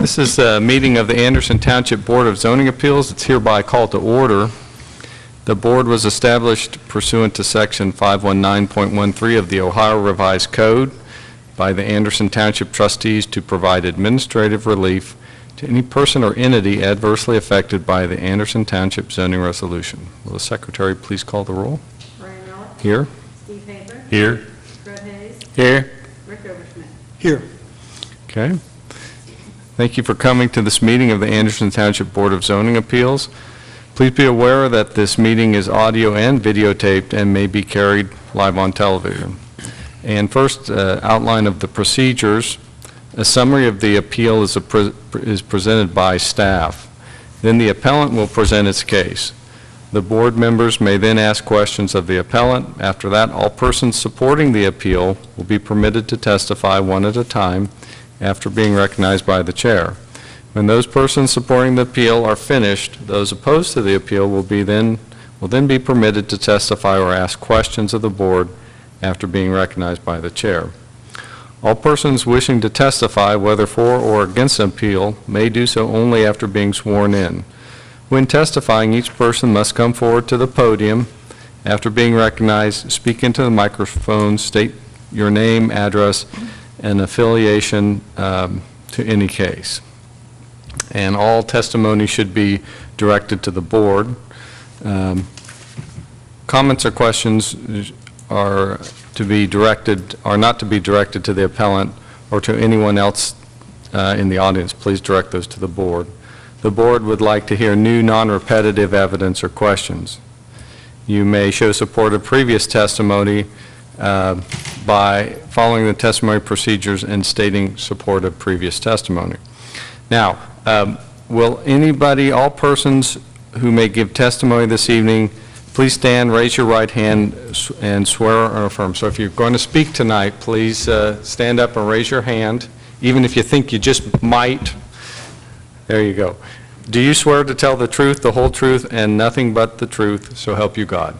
This is a meeting of the Anderson Township Board of Zoning Appeals. It's hereby called to order. The board was established pursuant to Section 519.13 of the Ohio Revised Code by the Anderson Township trustees to provide administrative relief to any person or entity adversely affected by the Anderson Township zoning resolution. Will the secretary please call the roll? Brian Miller. Here. Steve Haber. Here. Fred Hayes. Here. Rick Overschmidt. Here. Okay. Thank you for coming to this meeting of the Anderson Township Board of Zoning Appeals. Please be aware that this meeting is audio and videotaped and may be carried live on television. And first, outline of the procedures. A summary of the appeal is presented by staff. Then the appellant will present its case. The board members may then ask questions of the appellant. After that, all persons supporting the appeal will be permitted to testify one at a time after being recognized by the chair. When those persons supporting the appeal are finished, those opposed to the appeal will then be permitted to testify or ask questions of the board after being recognized by the chair. All persons wishing to testify, whether for or against an appeal, may do so only after being sworn in. When testifying, each person must come forward to the podium. After being recognized, speak into the microphone, state your name, address, and affiliation to any case. And all testimony should be directed to the board. Comments or questions are not to be directed to the appellant or to anyone else in the audience. Please direct those to the board. The board would like to hear new non-repetitive evidence or questions. You may show support of previous testimony by following the testimony procedures and stating support of previous testimony. Now, will anybody, all persons who may give testimony this evening, please stand, raise your right hand, and swear or affirm. So if you're going to speak tonight, please stand up and raise your hand, even if you think you just might. There you go. Do you swear to tell the truth, the whole truth, and nothing but the truth, so help you God?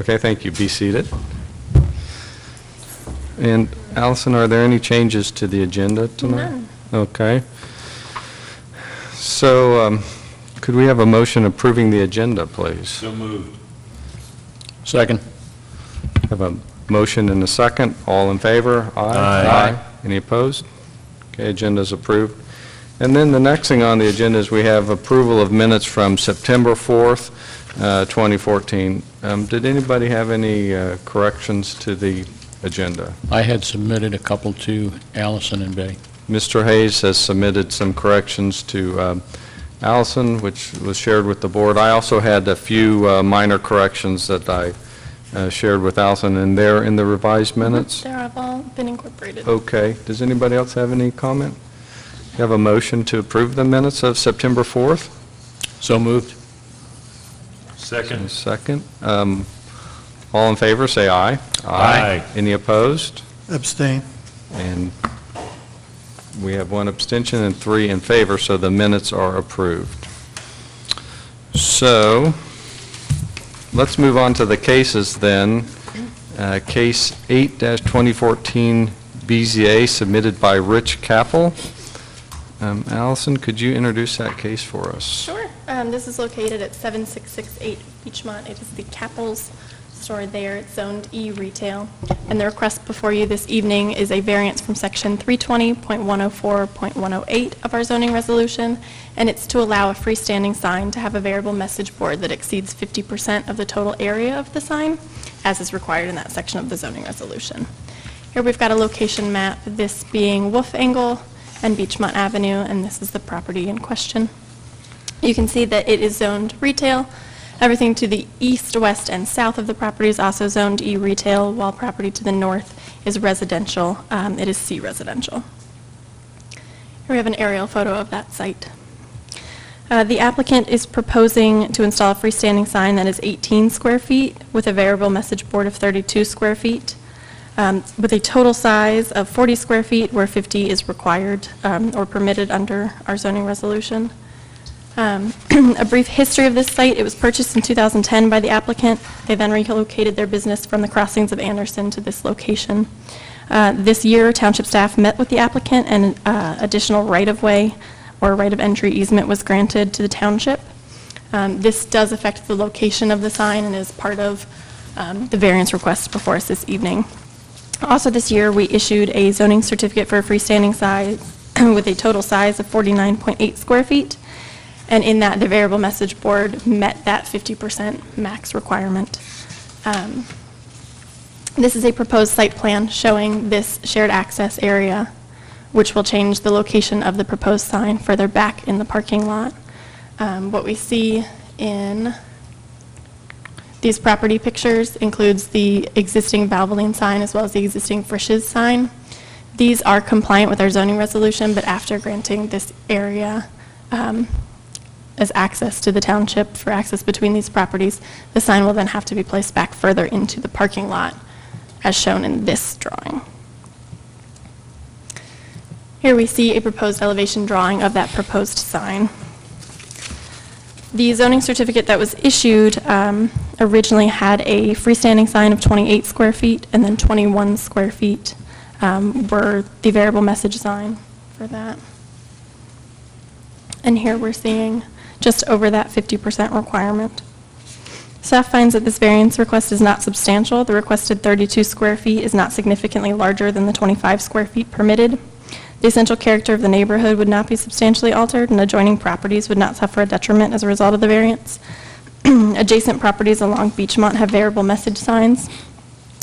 Okay, thank you. Be seated. And Allison, are there any changes to the agenda tonight? None. Okay. So could we have a motion approving the agenda, please? So moved. Second. Have a motion and a second. All in favor? Aye. Any opposed? Okay, agenda is approved. And then the next thing on the agenda is we have approval of minutes from September 4th, 2014. Did anybody have any corrections to the agenda? I had submitted a couple to Allison and Betty. Mr. Hayes has submitted some corrections to Allison, which was shared with the board. I also had a few minor corrections that I shared with Allison, and they're in the revised minutes. They have all been incorporated. Okay. Does anybody else have any comment? You have a motion to approve the minutes of September 4th? So moved. Second. Second. All in favor, say aye. Aye. Any opposed? Abstain. And we have one abstention and 3 in favor, so the minutes are approved. So let's move on to the cases then. Case 8-2014 BZA submitted by Rich Capel. Allison, could you introduce that case for us? Sure. This is located at 7668 Beachmont. It is the Capels store there. It's zoned E retail. And the request before you this evening is a variance from section 320.104.108 of our zoning resolution, and it's to allow a freestanding sign to have a variable message board that exceeds 50% of the total area of the sign, as is required in that section of the zoning resolution. Here we've got a location map, this being Wolf Angle and Beachmont Avenue, and this is the property in question. You can see that it is zoned retail. Everything to the east, west, and south of the property is also zoned E retail, while property to the north is residential. It is C residential. Here we have an aerial photo of that site. The applicant is proposing to install a freestanding sign that is 18 square feet with a variable message board of 32 square feet. With a total size of 40 square feet where 50 is required or permitted under our zoning resolution. A brief history of this site: it was purchased in 2010 by the applicant. They then relocated their business from the crossings of Anderson to this location. This year, township staff met with the applicant, and additional right-of-way or right-of-entry easement was granted to the township. This does affect the location of the sign and is part of the variance request before us this evening. Also this year, we issued a zoning certificate for a freestanding sign with a total size of 49.8 square feet. And in that, the variable message board met that 50% max requirement. This is a proposed site plan showing this shared access area, which will change the location of the proposed sign further back in the parking lot. What we see in these property pictures includes the existing Valvoline sign as well as the existing Frisch's sign. These are compliant with our zoning resolution, but after granting this area as access to the township for access between these properties, the sign will then have to be placed back further into the parking lot, as shown in this drawing. Here we see a proposed elevation drawing of that proposed sign. The zoning certificate that was issued originally had a freestanding sign of 28 square feet, and then 21 square feet were the variable message sign for that. And here we're seeing just over that 50% requirement. Staff finds that this variance request is not substantial. The requested 32 square feet is not significantly larger than the 25 square feet permitted. The essential character of the neighborhood would not be substantially altered, and adjoining properties would not suffer a detriment as a result of the variance. Adjacent properties along Beachmont have variable message signs.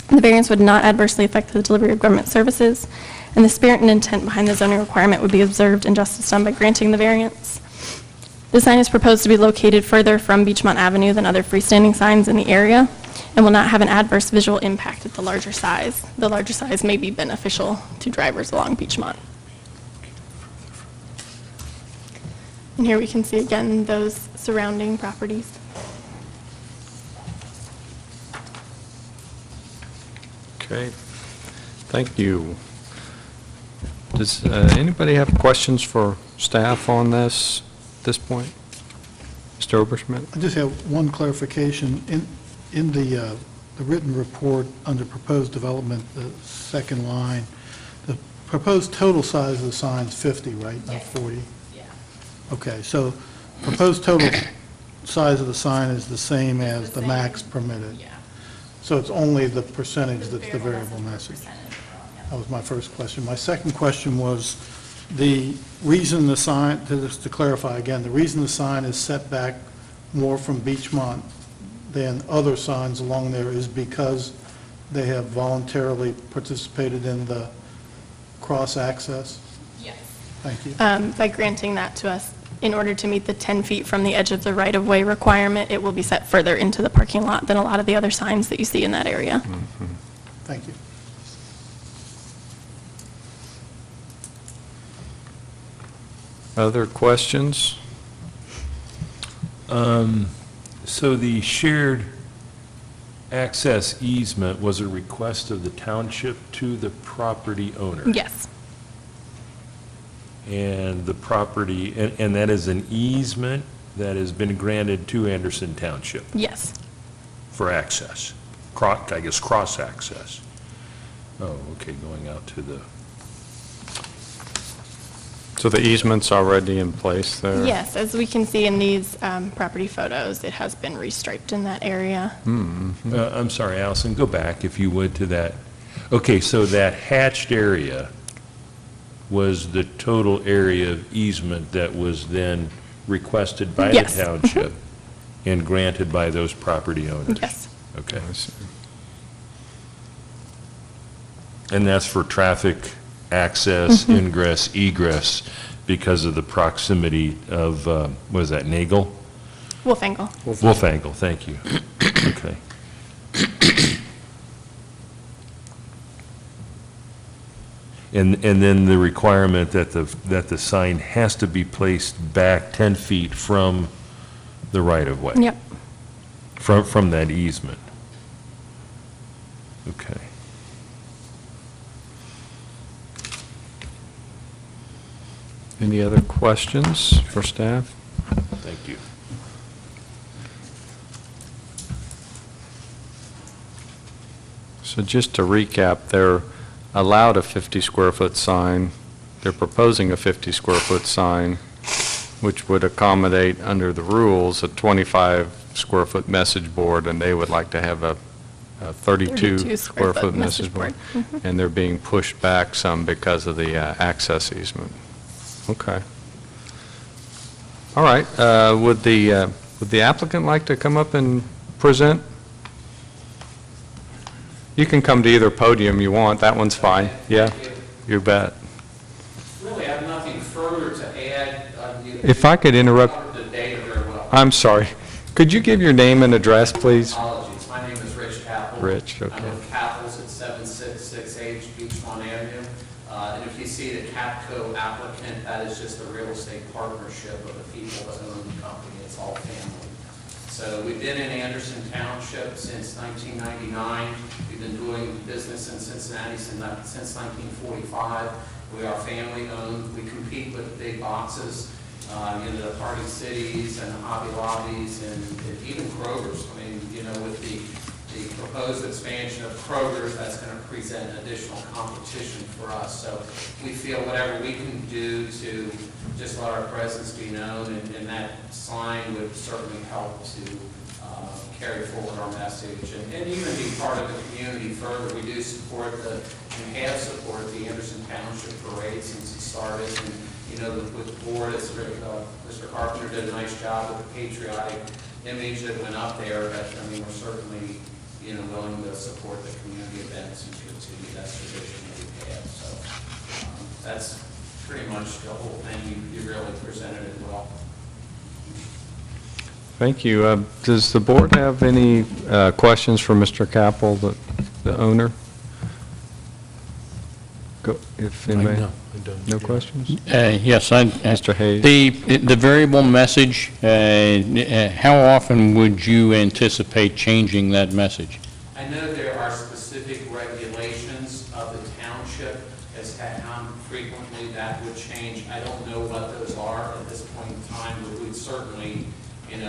The variance would not adversely affect the delivery of government services, and the spirit and intent behind the zoning requirement would be observed and justice done by granting the variance. The sign is proposed to be located further from Beachmont Avenue than other freestanding signs in the area, and will not have an adverse visual impact at the larger size. The larger size may be beneficial to drivers along Beachmont. And here we can see again those surrounding properties. Okay, thank you. Does anybody have questions for staff on this at this point? Mr. Oberschmidt? I just have one clarification. In the written report under proposed development, the second line, the proposed total size of the sign is 50, right, not 40? Yeah. Okay, so proposed total size of the sign is the same as the max permitted? Yeah. So it's only the percentage that's the variable message? That was my first question. My second question was the reason the sign, just to clarify again, the reason the sign is set back more from Beachmont than other signs along there is because they have voluntarily participated in the cross-access? Yes. Thank you. By granting that to us, in order to meet the 10 feet from the edge of the right-of-way requirement, it will be set further into the parking lot than a lot of the other signs that you see in that area. Thank you. Other questions? So the shared access easement was a request of the township to the property owner? Yes. And the property, and that is an easement that has been granted to Anderson Township Yes. for access, I guess cross-access. Oh, okay, going out to the, So the easement's already in place there? Yes, as we can see in these property photos, it has been restriped in that area. I'm sorry, Allison, go back if you would to that. Okay, so that hatched area was the total area of easement that was then requested by the Yes. township and granted by those property owners? Yes. Okay. I see. Mm-hmm. And that's for traffic access, ingress, egress, because of the proximity of, what is that, Nagel? Wolfangle. Wolfangle, thank you. Okay. And then the requirement that the sign has to be placed back 10 feet from the right-of-way? Yep. From that easement? Okay. Any other questions for staff? Thank you. So just to recap, they're allowed a 50-square-foot sign. They're proposing a 50-square-foot sign, which would accommodate, under the rules, a 25-square-foot message board, and they would like to have a 32-square-foot message board. And they're being pushed back some because of the access easement. Okay. All right. Would the applicant like to come up and present? You can come to either podium you want. That one's fine. Yeah, you bet. Really, I have nothing further to add. If I could interrupt. Covered the data very well. I'm sorry. Could you give your name and address, please? Apologies. My name is Rich Capel. Rich, okay. I'm with Capels at 766H Beachfront Avenue. And if you see the Capco applicant, that is just a real estate partnership of the people that own the company. It's all family. So we've been in Anderson Township since 1999. We've been doing business in Cincinnati since 1945. We are family-owned. We compete with the big boxes, the Party Cities and Hobby Lobbies and even Kroger's. I mean, with the proposed expansion of Kroger's, that's going to present additional competition for us. So we feel whatever we can do to just let our presence be known, and that sign would certainly help to carry forward our message and even be part of the community further. We do support and have supported the Anderson Township Parade since it started. And, with the board, Mr. Carpenter did a nice job with the patriotic image that went up there. But, we're certainly, willing to support the community events and continue that tradition that we have. So that's pretty much the whole thing. You really presented it well. Thank you. Does the board have any questions for Mr. Capel, the owner? Go, if anybody, no questions? Yes, Mr. Hayes. the variable message, how often would you anticipate changing that message? I know there are specific regulations of the township as to how frequently that would change. I don't know what those are at this point in time, but we'd certainly,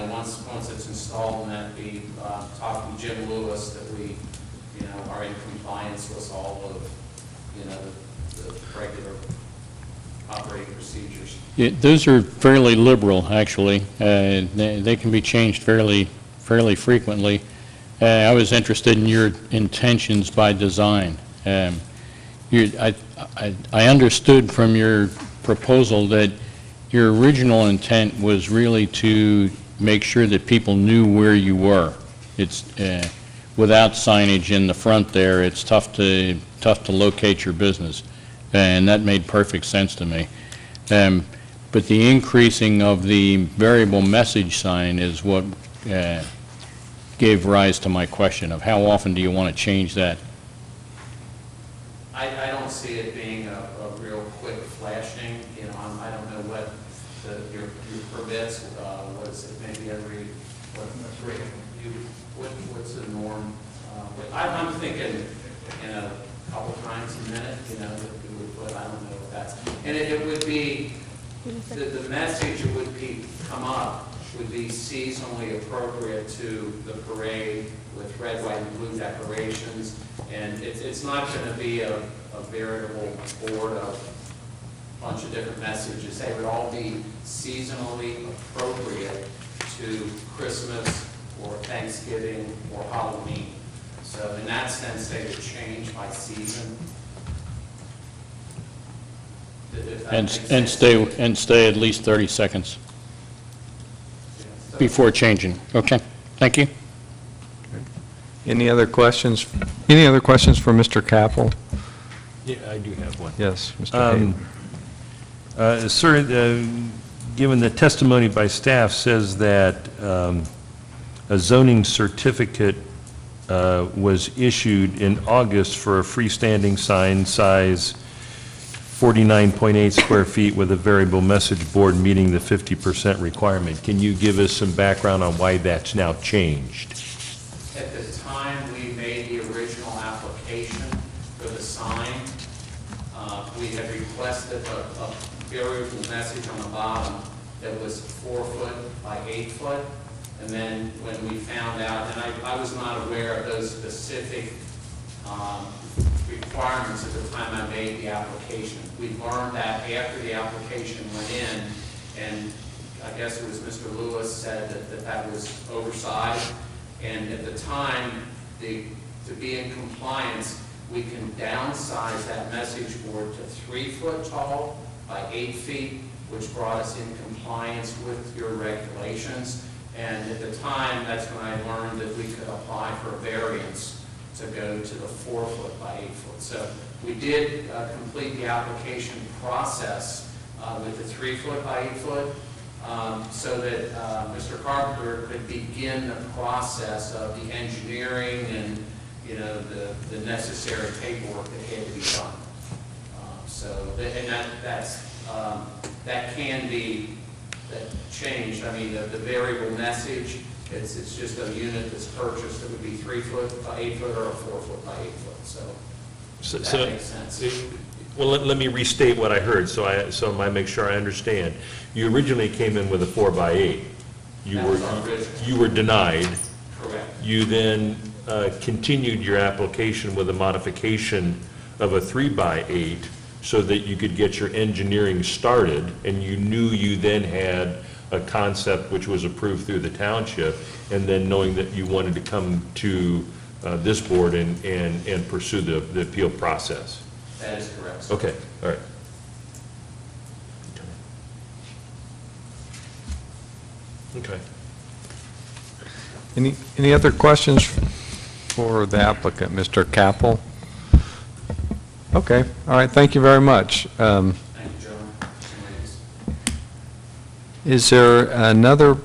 once it's installed, and that be talking to Jim Lewis, that we, are in compliance with all of, the regular operating procedures. Those are fairly liberal, actually. They can be changed fairly frequently. I was interested in your intentions by design. I understood from your proposal that your original intent was really to make sure that people knew where you were. It's without signage in the front there, it's tough to locate your business, and that made perfect sense to me. But the increasing of the variable message sign is what gave rise to my question of how often do you want to change that? I don't see it being a real quick flashing. I don't know what your permits. What is it? Maybe every what's the norm? I'm thinking, a couple times a minute. That we would put. I don't know if that's. And it would be the message that would come up would be seasonally appropriate to the parade with red, white, and blue decorations. And it's not going to be a veritable board of a bunch of different messages. They would all be seasonally appropriate to Christmas or Thanksgiving or Halloween. So in that sense, they would change by season. And stay at least 30 seconds before changing. Okay, thank you. Any other questions? Any other questions for Mr. Capel? Yeah, I do have one. Yes, Mr. Hayes. Sir, given the testimony by staff says that a zoning certificate was issued in August for a freestanding sign size 49.8 square feet with a variable message board meeting the 50% requirement. Can you give us some background on why that's now changed? At the time we made the original application for the sign, we had requested a variable message on the bottom that was 4 foot by 8 foot. And then when we found out, and I was not aware of those specific requirements at the time I made the application. We learned that after the application went in, and I guess it was Mr. Lewis said that was oversized. And at the time, to be in compliance, we can downsize that message board to 3 foot tall by 8 feet, which brought us in compliance with your regulations. And at the time, that's when I learned that we could apply for a variance to go to the 4 foot by 8 foot. So we did complete the application process with the 3 foot by 8 foot so that Mr. Carpenter could begin the process of the engineering and, you know, the necessary paperwork that had to be done. That can be changed. I mean, the variable message, it's just a unit that's purchased that would be 3 foot by 8 foot or a 4 foot by 8 foot. So that makes sense. Well, let me restate what I heard, so I make sure I understand. You originally came in with a 4 by 8. That was our original. You were denied. Correct. You then continued your application with a modification of a 3 by 8 so that you could get your engineering started, and you knew you then had a concept which was approved through the township, and then knowing that you wanted to come to this board and pursue the appeal process. That is correct. Okay, all right. Okay. Any other questions for the applicant, Mr. Capel? Okay, all right, thank you very much. Thank you, Joe. Is there another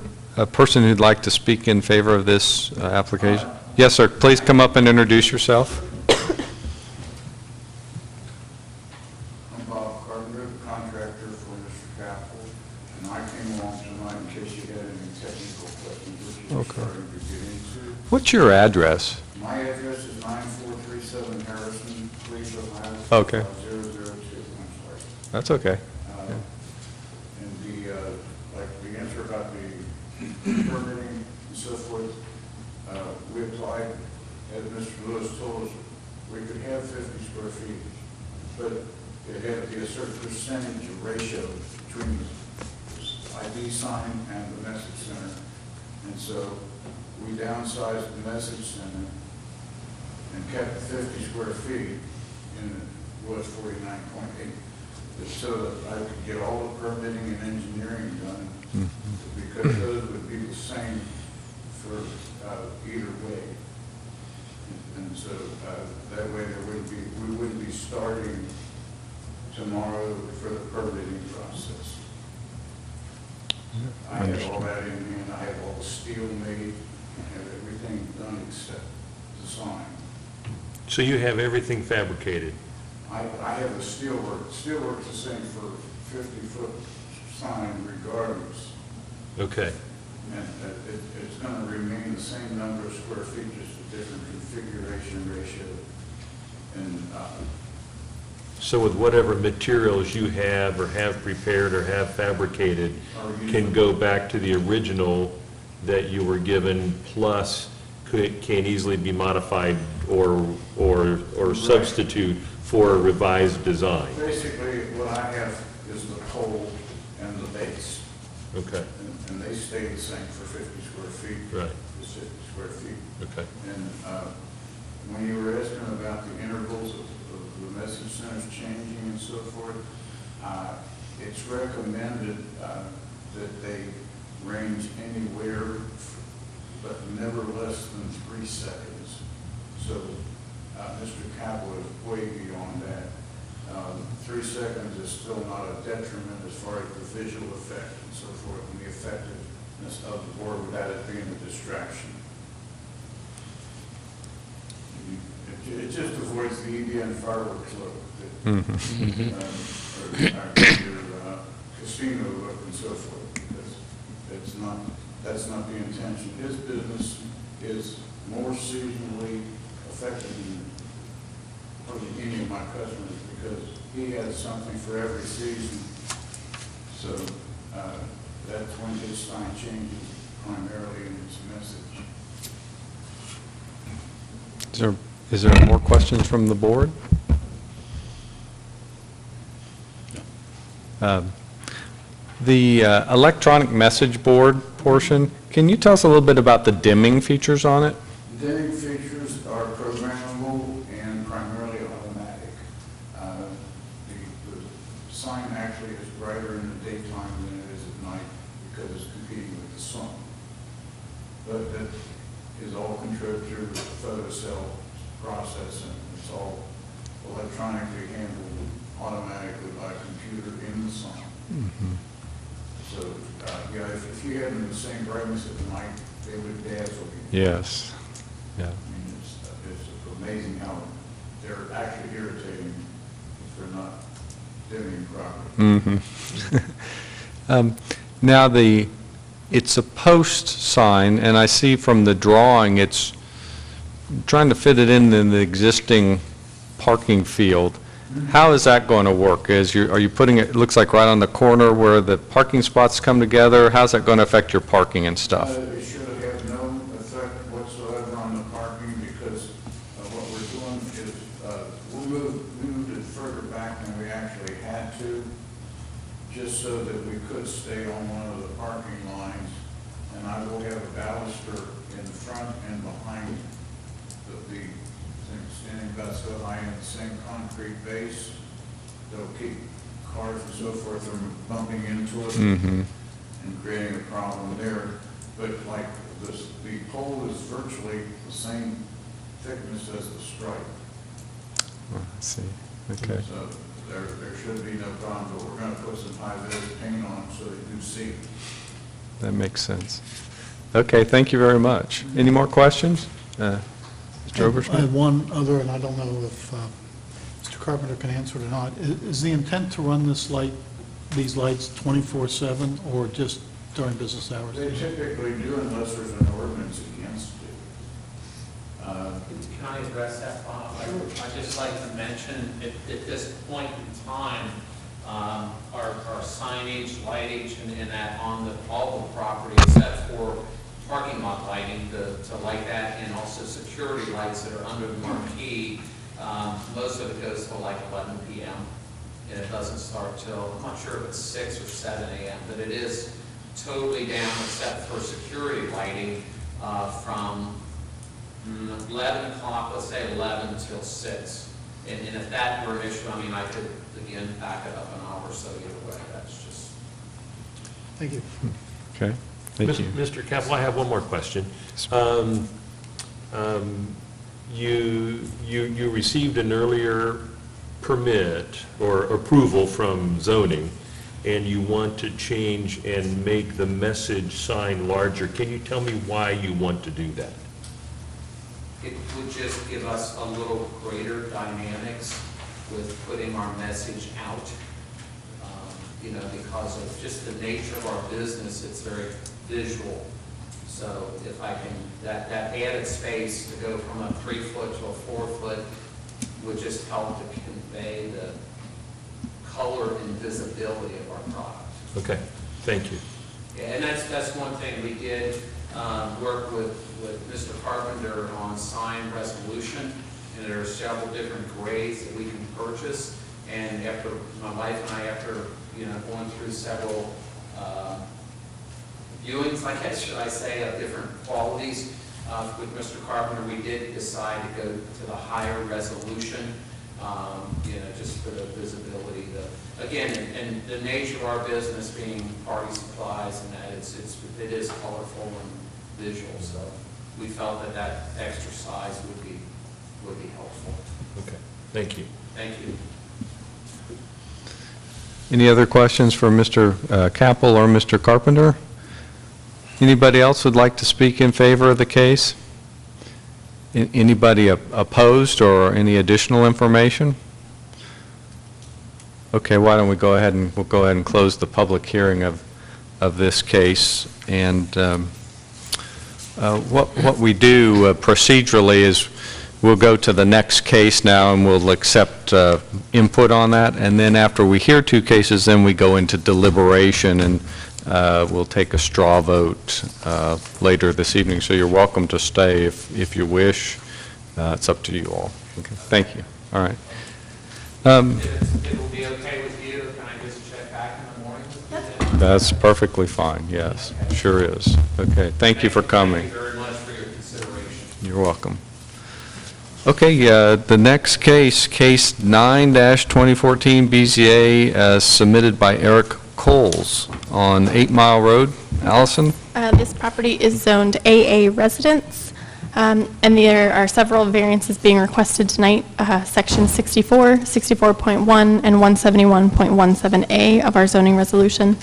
person who'd like to speak in favor of this application? Yes, sir, please come up and introduce yourself. I'm Bob Carpenter, the contractor for Mr. Capel, and I came along tonight in case you had any technical questions, which you're Okay. starting to get into. What's your address? My address is 9437 Harrison, Cleveland, Ohio. Okay. 002, I'm sorry. That's okay. And like the answer about the permitting and so forth, we applied, as Mr. Lewis told us, we could have 50 square feet, but it had to be a certain percentage of ratio between the ID sign and the message center. And so we downsized the message center and kept 50 square feet, and it was 49.8. So that I could get all the permitting and engineering done, because those would be the same for either way. And so that way we wouldn't be starting tomorrow for the permitting process. I have all that in hand. I have all the steel made. I have everything done except the sign. So you have everything fabricated? I have the steelwork. Steelwork's the same for 50-foot sign regardless. Okay. And it's going to remain the same number of square feet, just a different configuration ratio. And So with whatever materials you have or have prepared or have fabricated can go back to the original that you were given, plus can easily be modified or substitute for a revised design. basically, what I have is the pole and the base. Okay, And they stay the same for 50 square feet. right, It's 50 square feet. okay. And when you were asking about the intervals of the message centers changing and so forth, it's recommended that they range anywhere, but never less than 3 seconds. So Mr. Capel is way beyond that. 3 seconds is still not a detriment as far as the visual effect and so forth, and the effectiveness of the board without it being a distraction. It just avoids the Indian fireworks look, or your casino look and so forth, because that's not the intention. His business is more seasonally effective than probably any of my customers, because he has something for every season. So that's when his sign changes primarily in its message. Is there more questions from the board? The electronic message board portion, can you tell us a little bit about the dimming features on it? Dimming features are programmable and primarily automatic. The sign actually is brighter in the daytime than it is at night because it's competing with the sun. But that is all controlled through the photocell process, and it's all electronically handled automatically by computer in the sign. So, yeah, if you had them in the same brightness at night, they would dazzle you. Yes. Yeah. I mean, it's amazing how they're actually irritating if they're not dimming properly. Now, it's a post sign, and I see from the drawing, it's trying to fit it in the existing parking field. How is that going to work? Are you putting it looks like right on the corner where the parking spots come together? How's that going to affect your parking and stuff? It should have no effect whatsoever on the parking because what we're doing is we moved it further back than we actually had to, just so that we could stay on one of the parking lines. And I will have a baluster in front and behind the standing about so high in the same concrete base that'll keep cars and so forth from bumping into it and creating a problem there. But like this, the pole is virtually the same thickness as the stripe. Oh, I see. Okay. So there should be no problem, but we're going to put some high-vis paint on them so they do see. That makes sense. Okay, thank you very much. Any more questions? Mr. Oberschmidt? I have one other, and I don't know if Mr. Carpenter can answer it or not. Is the intent to run these lights 24/7 or just during business hours? They typically do unless there's an ordinance against it. Can I address that, Bob? I'd just like to mention, at this point in time, our signage, lightage, and that on all the property, except for parking lot lighting, to light that, and also security lights that are under the marquee, most of it goes till like 11 p.m. and it doesn't start till, I'm not sure if it's 6 or 7 a.m., but it is totally down except for security lighting from 11 o'clock, let's say 11 till 6. And if that were an issue, I mean, I could, again, back it up an hour or so either way. That's just... Thank you. Okay, thank you. Mr. Capel, I have one more question. You received an earlier permit or approval from zoning, and you want to change and make the message sign larger. Can you tell me why you want to do that? It would just give us a little greater dynamics with putting our message out. You know, because of just the nature of our business, it's very visual. So if I can, that added space to go from a 3-foot to a 4-foot would just help to convey the color and visibility of our product. Okay, thank you. Yeah, and that's one thing we did work with Mr. Carpenter on sign resolution, and there are several different grades that we can purchase. And after my wife and I, after going through several viewings, I guess should I say, of different qualities with Mr. Carpenter, we did decide to go to the higher resolution. Just for the visibility, again, and the nature of our business being party supplies, and that it is colorful and visual. So we felt that extra size would be helpful. Okay, thank you. Thank you. Any other questions for Mr. Capel or Mr. Carpenter? Anybody else would like to speak in favor of the case? Anybody opposed or any additional information? Okay, why don't we go ahead and close the public hearing of this case. And what we do procedurally is we'll go to the next case now, and we'll accept input on that. And then after we hear 2 cases, then we go into deliberation. And We'll take a straw vote later this evening, so you're welcome to stay if you wish. It's up to you all. Okay, thank you. All right. If it will be okay with you, can I just check back in the morning? That's perfectly fine, yes, sure is. Okay, thank you for coming. Thank you very much for your consideration. You're welcome. Okay, the next case, case 9-2014 BZA, submitted by Eric Coles on 8 Mile Road. Allison? This property is zoned AA Residence, and there are several variances being requested tonight, Section 64, 64.1, and 171.17A of our zoning resolution,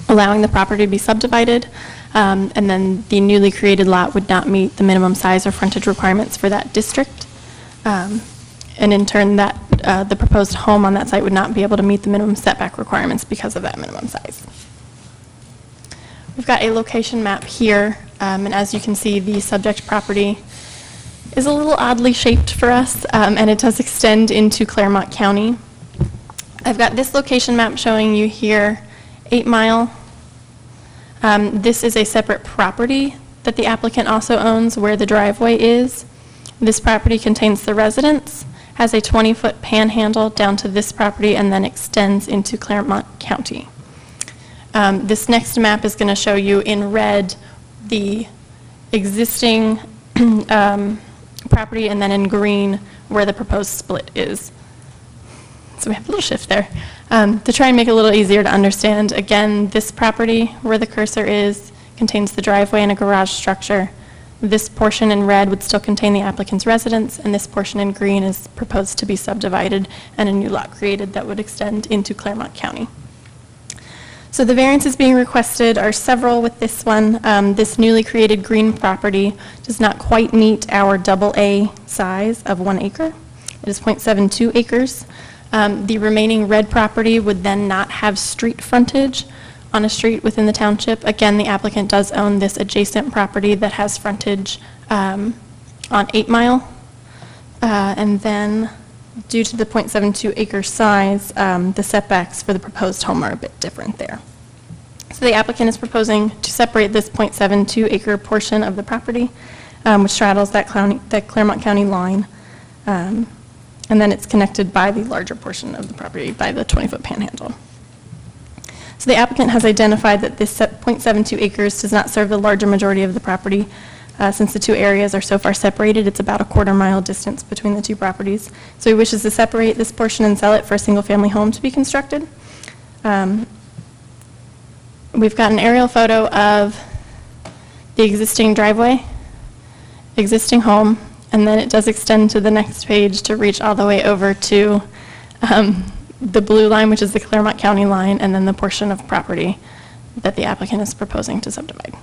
allowing the property to be subdivided, and then the newly created lot would not meet the minimum size or frontage requirements for that district. And in turn, that the proposed home on that site would not be able to meet the minimum setback requirements because of that minimum size. We've got a location map here, and as you can see, the subject property is a little oddly shaped for us, and it does extend into Claremont County. I've got this location map showing you here 8 Mile. This is a separate property that the applicant also owns where the driveway is. This property contains the residence, has a 20-foot panhandle down to this property, and then extends into Claremont County. This next map is going to show you in red the existing property, and then in green where the proposed split is. So we have a little shift there. To try and make it a little easier to understand, again, this property where the cursor is contains the driveway and a garage structure. This portion in red would still contain the applicant's residence, and this portion in green is proposed to be subdivided and a new lot created that would extend into Claremont County. So the variances being requested are several with this one. This newly created green property does not quite meet our AA size of 1 acre. It is 0.72 acres. The remaining red property would then not have street frontage on a street within the township. Again, the applicant does own this adjacent property that has frontage on 8 Mile. And then, due to the 0.72 acre size, the setbacks for the proposed home are a bit different there. So the applicant is proposing to separate this 0.72 acre portion of the property, which straddles that Claremont County line. And then it's connected by the larger portion of the property by the 20-foot panhandle. So the applicant has identified that this 0.72 acres does not serve the larger majority of the property. Since the two areas are so far separated, it's about a quarter-mile distance between the two properties. So he wishes to separate this portion and sell it for a single-family home to be constructed. We've got an aerial photo of the existing driveway, existing home, and then it does extend to the next page to reach all the way over to the blue line, which is the Claremont County line, and then the portion of property that the applicant is proposing to subdivide.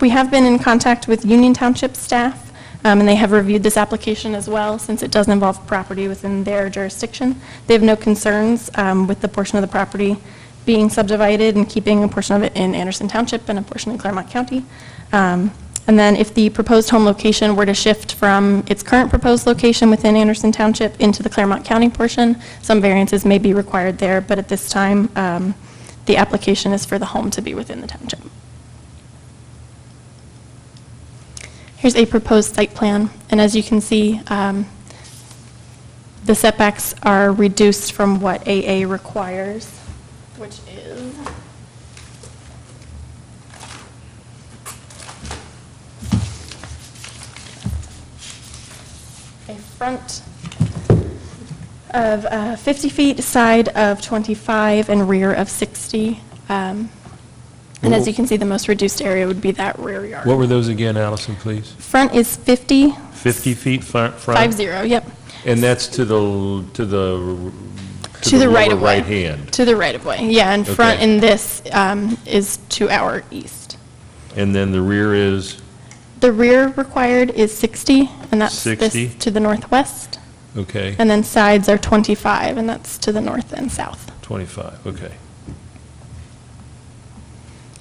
We have been in contact with Union Township staff, and they have reviewed this application as well, since it does involve property within their jurisdiction. They have no concerns with the portion of the property being subdivided and keeping a portion of it in Anderson Township and a portion in Claremont County. And then if the proposed home location were to shift from its current proposed location within Anderson Township into the Claremont County portion, some variances may be required there, but at this time, the application is for the home to be within the township. Here's a proposed site plan, and as you can see, the setbacks are reduced from what AA requires, which is a front of 50 feet, side of 25, and rear of 60. And as you can see, the most reduced area would be that rear yard. What were those again, Allison, please? Front is 50. 50 feet front? 50, yep. And that's to the right of way. right hand? To the right of way, yeah, and front Okay. in this is to our east. And then the rear is? The rear required is 60, and that's 60? this to the northwest. Okay, And then sides are 25, and that's to the north and south. 25, okay.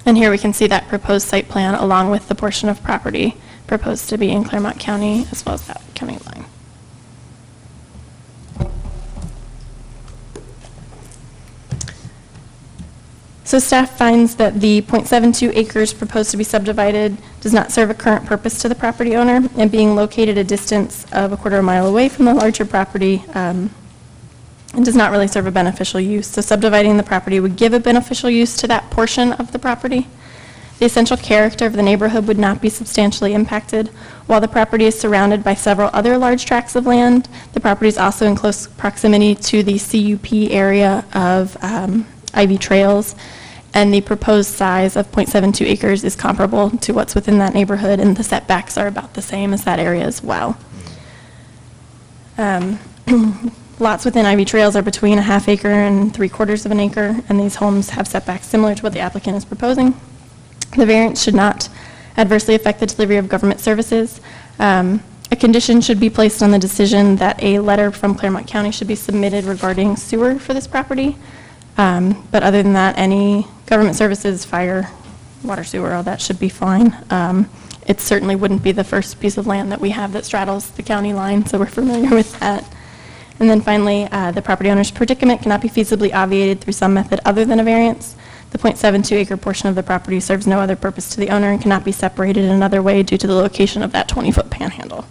And here we can see that proposed site plan along with the portion of property proposed to be in Claremont County as well as that county line. So staff finds that the .72 acres proposed to be subdivided does not serve a current purpose to the property owner, and being located a distance of a quarter mile away from the larger property, and does not really serve a beneficial use. So subdividing the property would give a beneficial use to that portion of the property. The essential character of the neighborhood would not be substantially impacted. While the property is surrounded by several other large tracts of land, the property is also in close proximity to the CUP area of Ivy Trails, and the proposed size of .72 acres is comparable to what's within that neighborhood, and the setbacks are about the same as that area as well. Lots within Ivy Trails are between a ½ acre and 3/4 of an acre, and these homes have setbacks similar to what the applicant is proposing. The variance should not adversely affect the delivery of government services. A condition should be placed on the decision that a letter from Claremont County should be submitted regarding sewer for this property. But other than that, any government services, fire, water, sewer, all that should be fine. It certainly wouldn't be the first piece of land that we have that straddles the county line, so we're familiar with that. And then finally, the property owner's predicament cannot be feasibly obviated through some method other than a variance. The .72 acre portion of the property serves no other purpose to the owner and cannot be separated in another way due to the location of that 20-foot panhandle.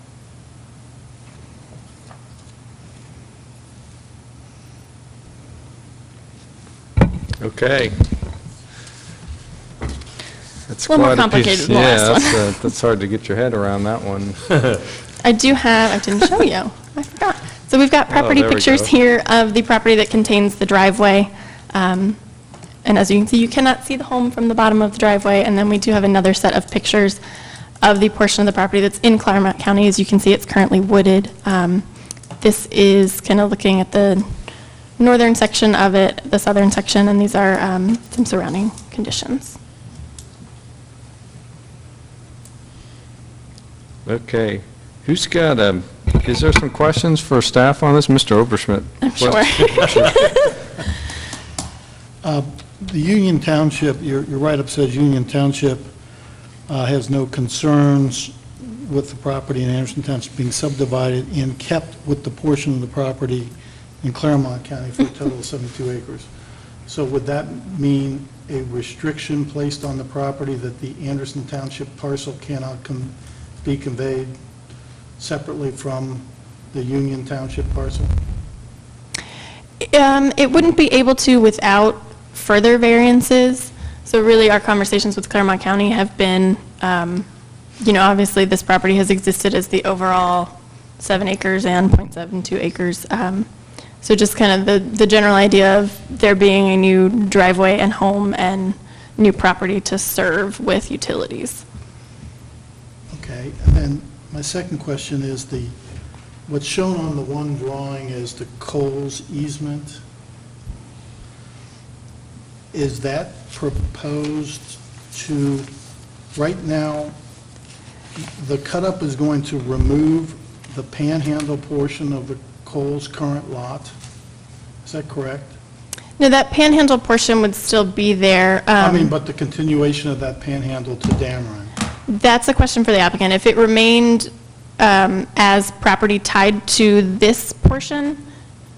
Okay. That's A little more quite piece- complicated than the last one. Yeah, that's hard to get your head around that one. I didn't show you. I forgot. So we've got property there we pictures go. here of the property that contains the driveway. And as you can see, you cannot see the home from the bottom of the driveway. And then we do have another set of pictures of the portion of the property that's in Claremont County. As you can see, it's currently wooded. This is kind of looking at the northern section of it, the southern section, and these are some surrounding conditions. Okay. Who's got, is there some questions for staff on this? Mr. Oberschmidt? I'm sure. The Union Township, your write-up says Union Township has no concerns with the property in Anderson Township being subdivided and kept with the portion of the property in Claremont County for a total of 72 acres. So would that mean a restriction placed on the property that the Anderson Township parcel cannot be conveyed separately from the Union Township parcel? It wouldn't be able to without further variances. So really, our conversations with Claremont County have been, obviously, this property has existed as the overall 7 acres and .72 acres. So just kind of the general idea of there being a new driveway and home and new property to serve with utilities. Okay, and then my second question is what's shown on the one drawing is the Coles easement. Is that proposed to, right now, the cut-up is going to remove the panhandle portion of the Coles current lot? Is that correct? No, that panhandle portion would still be there. But the continuation of that panhandle to Dameron. That's a question for the applicant. If it remained as property tied to this portion,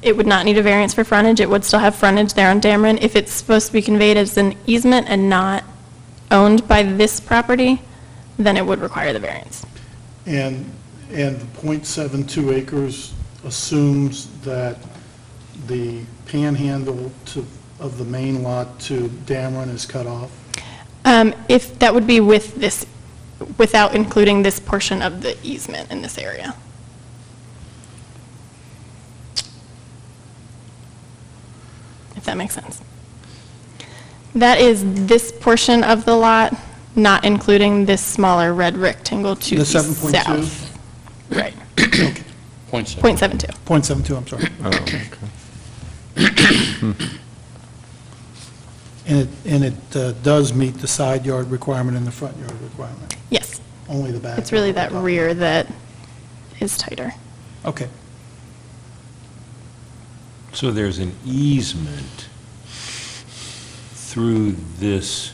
it would not need a variance for frontage. It would still have frontage there on Dameron. If it's supposed to be conveyed as an easement and not owned by this property, then it would require the variance. And the .72 acres assumes that the panhandle of the main lot to Dameron is cut off? If that would be with this, without including this portion of the easement in this area. If that makes sense. That is this portion of the lot, not including this smaller red rectangle to the The south. 7.2? Right. Okay. .7. .72. .72, I'm sorry. Oh, okay. And it does meet the side yard requirement and the front yard requirement? Yes. Only the back? It's really yard that we're talking rear that is tighter. about. Okay. So there's an easement through this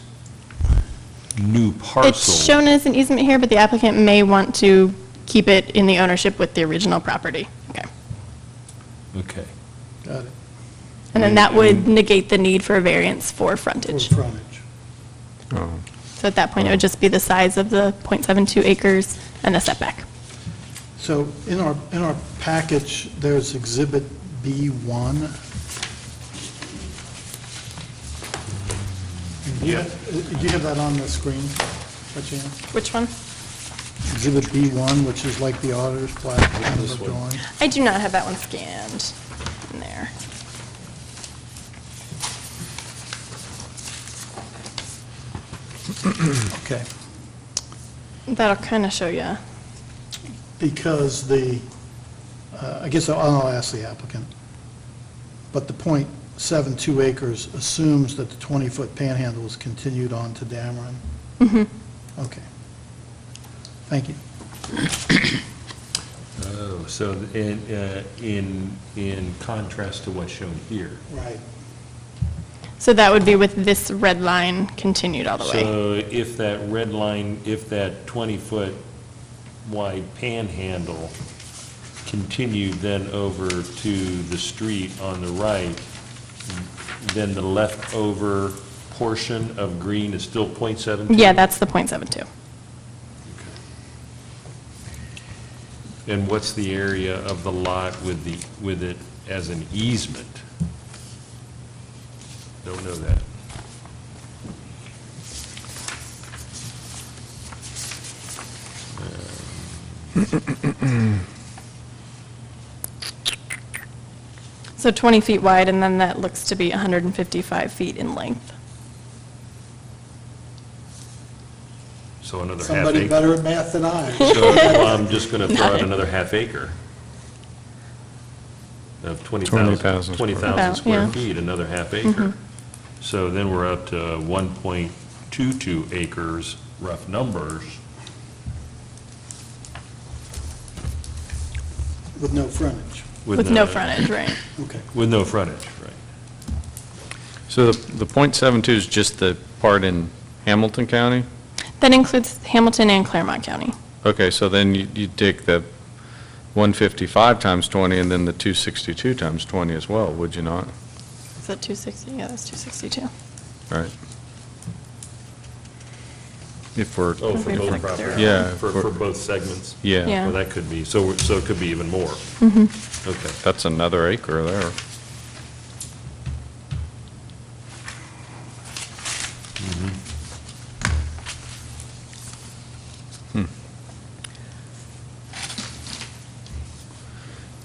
new parcel. It's shown as an easement here, but the applicant may want to keep it in the ownership with the original property. Okay. Okay. Got it. And then that would negate the need for a variance for for frontage. frontage. Oh. So at that point, it would just be the size of the .72 acres and the setback. So in our package, there's Exhibit B1. Do you have that on the screen, by chance? Which one? Exhibit B1, which is like the auditor's plat kind of a drawing. I do not have that one scanned in there. Okay. That'll kind of show you. Because I guess I'll ask the applicant, but the .72 acres assumes that the 20-foot panhandle is continued on to Dameron? Mm-hmm. Okay. Thank you. Oh, so in contrast to what's shown here. Right. So that would be with this red line continued all the way. So if that red line, if that 20-foot wide panhandle continued then over to the street on the right, then the leftover portion of green is still .72? Yeah, that's the .72. And what's the area of the lot with it as an easement? Don't know that. So 20 feet wide, and then that looks to be 155 feet in length. So another half Somebody acre. better at math than I. So I'm just going to throw out another half acre of 20,000 20,000 About, square yeah. feet, another half acre. So then we're up to 1.22 acres, rough numbers. With no frontage. With no frontage, right. Okay. With no frontage, right. So the .72 is just the part in Hamilton County? That includes Hamilton and Claremont County. Okay, so then you take the 155 times 20 and then the 262 times 20 as well, would you not? Is that 260? Yeah, that's 262. Right. If we're, Oh, for Okay, both like properties? there. Yeah, For both segments? yeah, Yeah. Well, that could be, so it could be even more. Okay. that's another acre there.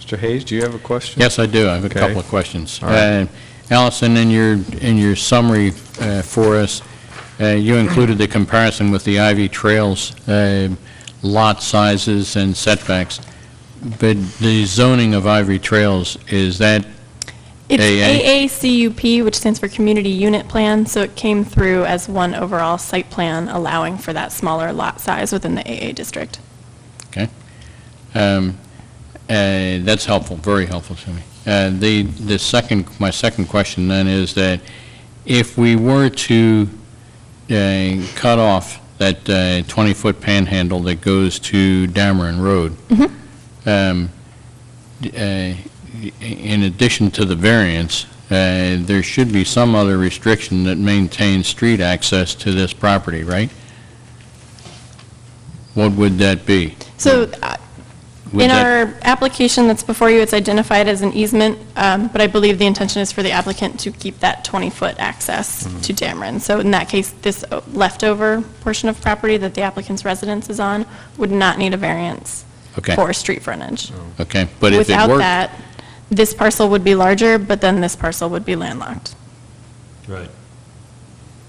Mr. Hayes, do you have a question? Yes, I do. I have a Okay. couple of questions. All right. Allison, in your summary for us, you included the comparison with the Ivy Trails lot sizes and setbacks, but the zoning of Ivy Trails, is that It's AA? AACUP, which stands for Community Unit Plan, so it came through as one overall site plan allowing for that smaller lot size within the AA district. Okay. That's helpful, very helpful to me. My second question then is that if we were to cut off that 20-foot panhandle that goes to Dameron Road, in addition to the variance, there should be some other restriction that maintains street access to this property, right? What would that be? So Would in that- our application that's before you, it's identified as an easement, but I believe the intention is for the applicant to keep that 20-foot access to Dameron. So in that case, this leftover portion of property that the applicant's residence is on would not need a variance Okay. for street frontage. Okay, but if it Without worked... that, this parcel would be larger, but then this parcel would be landlocked. Right.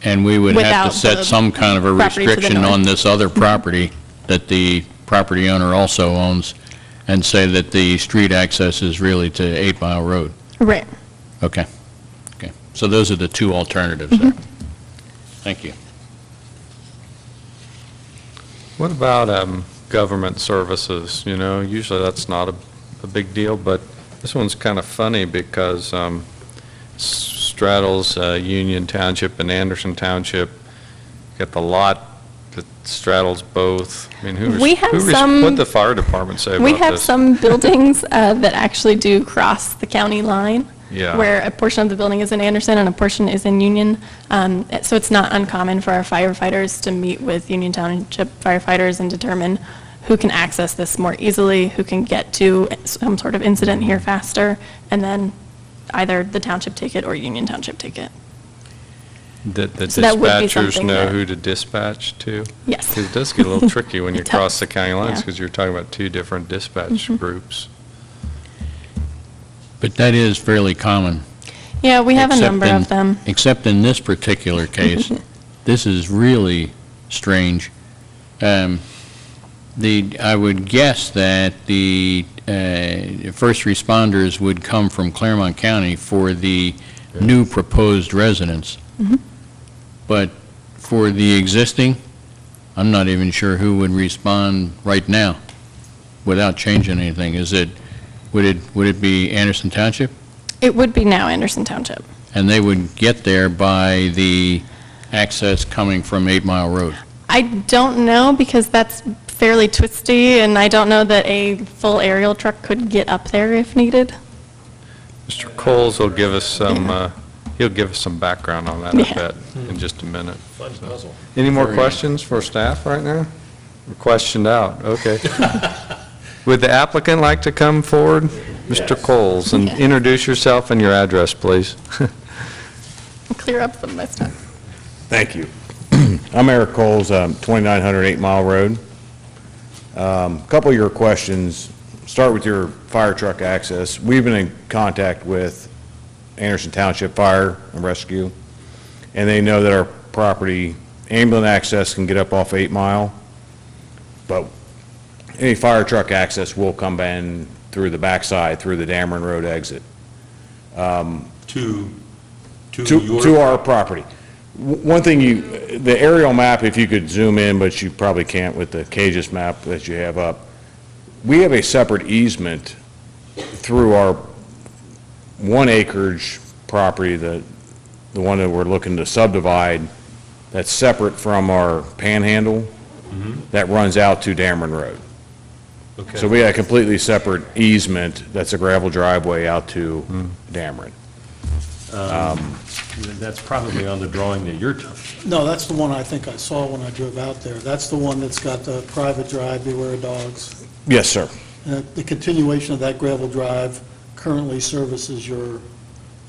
And we would have Without to set the some kind of a property to the restriction north. on this other property that the property owner also owns, and say that the street access is really to 8 Mile Road. Right. Okay. Okay. So those are the two alternatives there. Thank you. What about government services? You know, usually that's not a big deal, but this one's kind of funny because straddles Union Township and Anderson Township. Got the lot that straddles both. I mean, We have some- what'd the fire department say about this? We have some buildings that actually do cross the county line. Yeah. where a portion of the building is in Anderson and a portion is in Union. So it's not uncommon for our firefighters to meet with Union Township firefighters and determine who can access this more easily, who can get to some sort of incident here faster, and then either the township take it or Union Township take it. The So that would be dispatchers something know that- who to dispatch to? Yes. Because it does get a little tricky when you It cross does, the county lines, yeah. because you're talking about two different dispatch groups. But that is fairly common. Yeah, we have a except number in- of them. Except in this particular case, this is really strange. I would guess that the first responders would come from Claremont County for the new proposed residence. But for the existing, I'm not even sure who would respond right now without changing anything. Would it be Anderson Township? It would be now Anderson Township. And they would get there by the access coming from 8 Mile Road? I don't know, because that's fairly twisty, and I don't know that a full aerial truck could get up there if needed. Mr. Coles will give us some, he'll give us some background on that, I Yeah. bet, in just a minute. Fun puzzle. Any more Very questions for staff right now? We're questioned out, okay. Would the applicant like to come forward? Mr. Coles, and introduce yourself and your address, please. Clear up some of my stuff. Thank you. I'm Eric Coles, 2900 8 Mile Road. Couple of your questions. Start with your fire truck access. We've been in contact with Anderson Township Fire and Rescue, and they know that our property, ambulance access can get up off 8 Mile, but any fire truck access will come in through the backside, through the Dameron Road exit. To To our property. One thing the aerial map, if you could zoom in, but you probably can't with the Cages map that you have up, we have a separate easement through our 1 acreage property, the one that we're looking to subdivide, that's separate from our panhandle, that runs out to Dameron Road. Okay. So we have a completely separate easement that's a gravel driveway out to Dameron. That's probably on the drawing that you're talking. No, that's the one I think I saw when I drove out there. That's the one that's got the private drive, beware of dogs. Yes, sir. And the continuation of that gravel drive currently services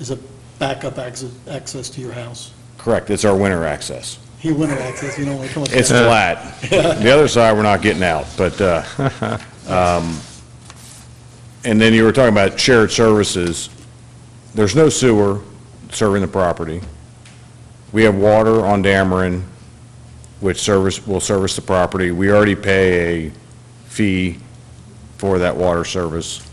is a backup access to your house. Correct. It's our winter access. He winter access, you know, when it comes. It's flat. The other side, we're not getting out, but, and then you were talking about shared services. There's no sewer serving the property. We have water on Dameron, which will service the property. We already pay a fee for that water service.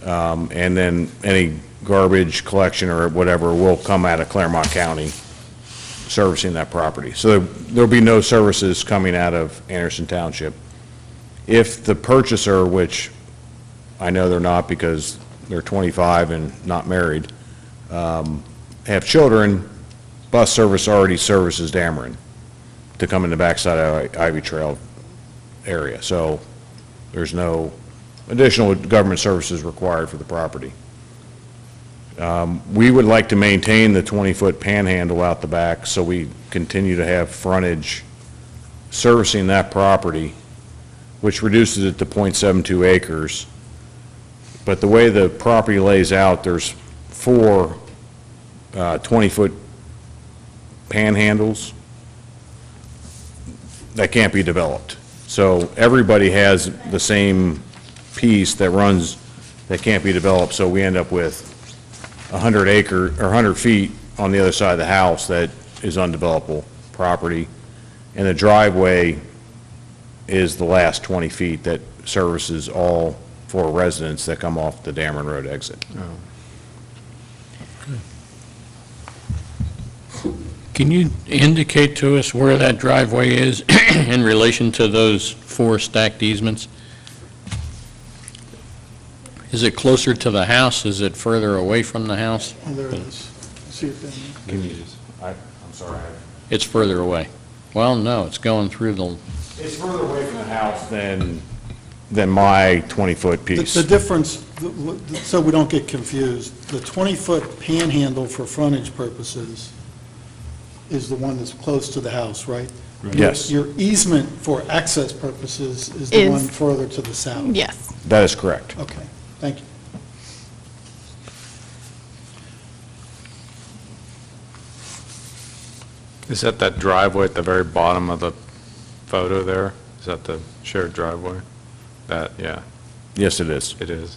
And then any garbage collection or whatever will come out of Claremont County servicing that property. So there'll be no services coming out of Anderson Township. If the purchaser, which I know they're not because they're 25 and not married, have children, bus service already services Dameron to come in the backside of Ivy Trail area. So there's no additional government services required for the property. We would like to maintain the 20-foot panhandle out the back so we continue to have frontage servicing that property, which reduces it to .72 acres. But the way the property lays out, there's 4 20-foot panhandles that can't be developed. So everybody has the same piece that runs, that can't be developed, so we end up with 100 feet on the other side of the house that is undevelopable property, and the driveway is the last 20 feet that services all 4 residents that come off the Dameron Road exit. Can you indicate to us where that driveway is in relation to those 4 stacked easements? Is it closer to the house? Is it further away from the house? Oh, there it is. See it down there? I'm sorry. It's further away. Well, no, it's going through the, It's further away from the house than than my 20-foot The piece. difference, so we don't get confused, the 20-foot panhandle for frontage purposes is the one that's close to the house, right? Yes, Your easement for access purposes is the Is- one further to the south? Yes. that is correct. Okay, thank you. Is that driveway at the very bottom of the photo there? Is that the shared driveway? That, yeah, Yes, it is. it is.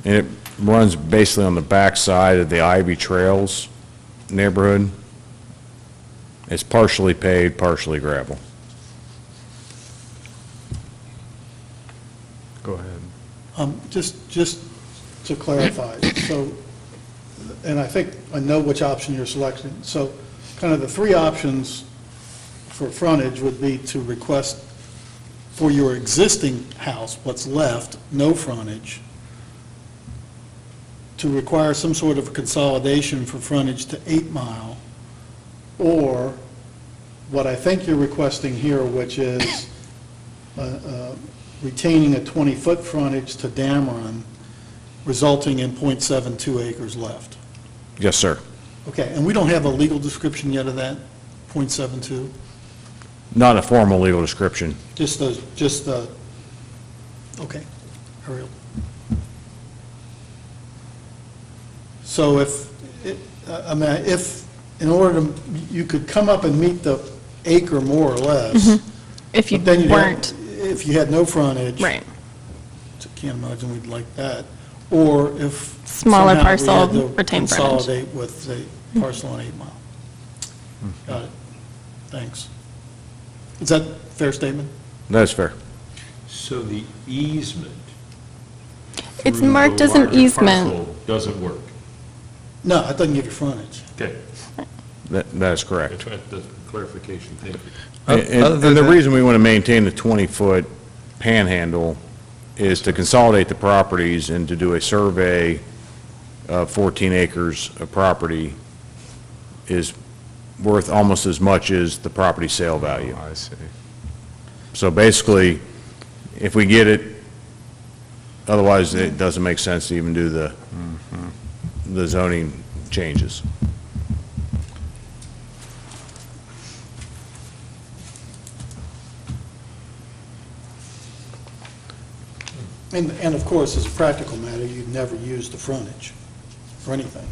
And it runs basically on the back side of the Ivy Trails neighborhood. It's partially paved, partially gravel. Go ahead. Just to clarify, so, and I think I know which option you're selecting. So kind of the three options for frontage would be to request for your existing house, what's left, no frontage, to require some sort of consolidation for frontage to 8 Mile, or what I think you're requesting here, which is retaining a 20-foot frontage to Dameron, resulting in .72 acres left. Yes, sir. Okay, and we don't have a legal description yet of that, .72? Not a formal legal description. Just the, okay, Ariel. So if, in order to, you could come up and meet the acre more or less. If you but then you'd have- weren't, If you had no frontage. right. I can't imagine we'd like that. Or if. Smaller somehow we parcel, had to retain frontage. Consolidate with the parcel on 8 Mile. Got it. Thanks. Is that a fair statement? That's fair. So the easement It's through the marked as an larger easement. parcel doesn't work. No, it doesn't give you frontage. Okay. That is correct. That's clarification, thank you. And the reason we want to maintain the 20-foot panhandle is to consolidate the properties and to do a survey of 14 acres of property is worth almost as much as the property sale value. Oh, I see. So basically, if we get it, otherwise it doesn't make sense to even do the zoning changes. And of course, as a practical matter, you'd never use the frontage for anything.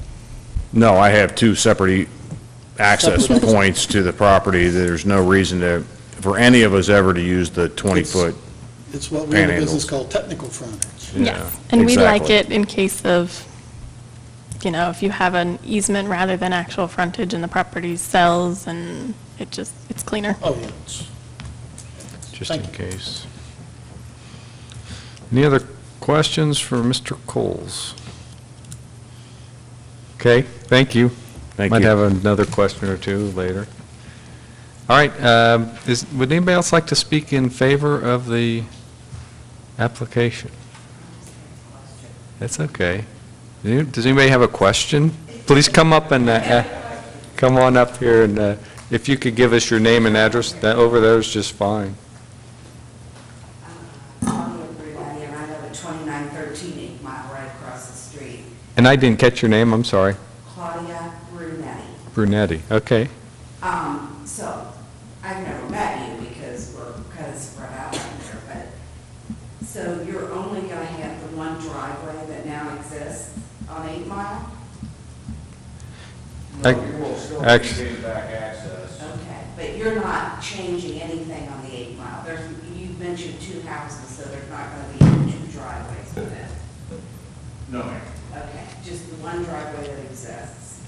No, I have two separate access Separate. points to the property. There's no reason to, for any of us ever to use the 20-foot. It's what we in the business Panhandles. call technical frontage. Yes. And we like exactly. it in case of, if you have an easement rather than actual frontage and the property sells and it's cleaner. Oh, yeah, it's, Just in Thank you. case. Any other questions for Mr. Coles? Okay, thank you. Thank Might you. have another question or two later. All right, would anybody else like to speak in favor of the application? That's okay. Does anybody have a question? Please come up and, come on up here, and if you could give us your name and address, that over there is just fine. Claudia Brunetti, and I live at 2913 8 Mile, right across the street. And I didn't catch your name, I'm sorry. Claudia Brunetti. Brunetti, okay. So, I've never met you because we're kind of spread out out there, but, so you're only going to have the one driveway that now exists on 8 Mile? Ac- No, you will still act- maintain back access. Okay, but you're not changing anything on the 8 Mile. You mentioned two houses, so there's not going to be two driveways with it. No, ma'am. Okay, just the one driveway that exists.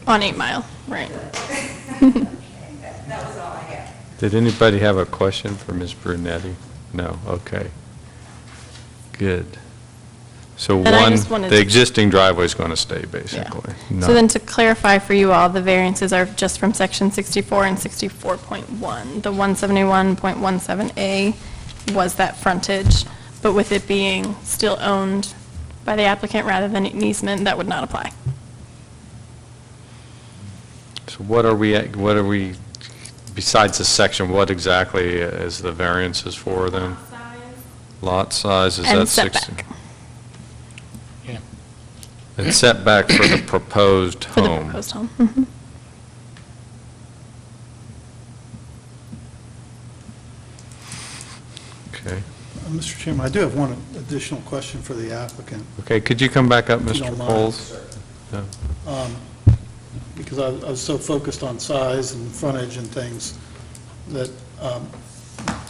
On 8 Mile, right. Okay, that was all I had. Did anybody have a question for Ms. Brunetti? No, okay. Good. So And I one, just wanted the to- existing driveway is going to stay, Yeah. basically. So then to clarify for you all, the variances are just from section 64 and 64.1. The 171.17A was that frontage, but with it being still owned by the applicant rather than an easement, that would not apply. So what are we, besides the section, what exactly is the variances for then? Lot size is And at 60. setback. Yeah. And setback for the proposed For the home. proposed home. Mhm. Okay. Mr. Chairman, I do have one additional question for the applicant. Okay, could you come back up, If you Mr. don't mind. Poles? Yeah. Because I was so focused on size and frontage and things, that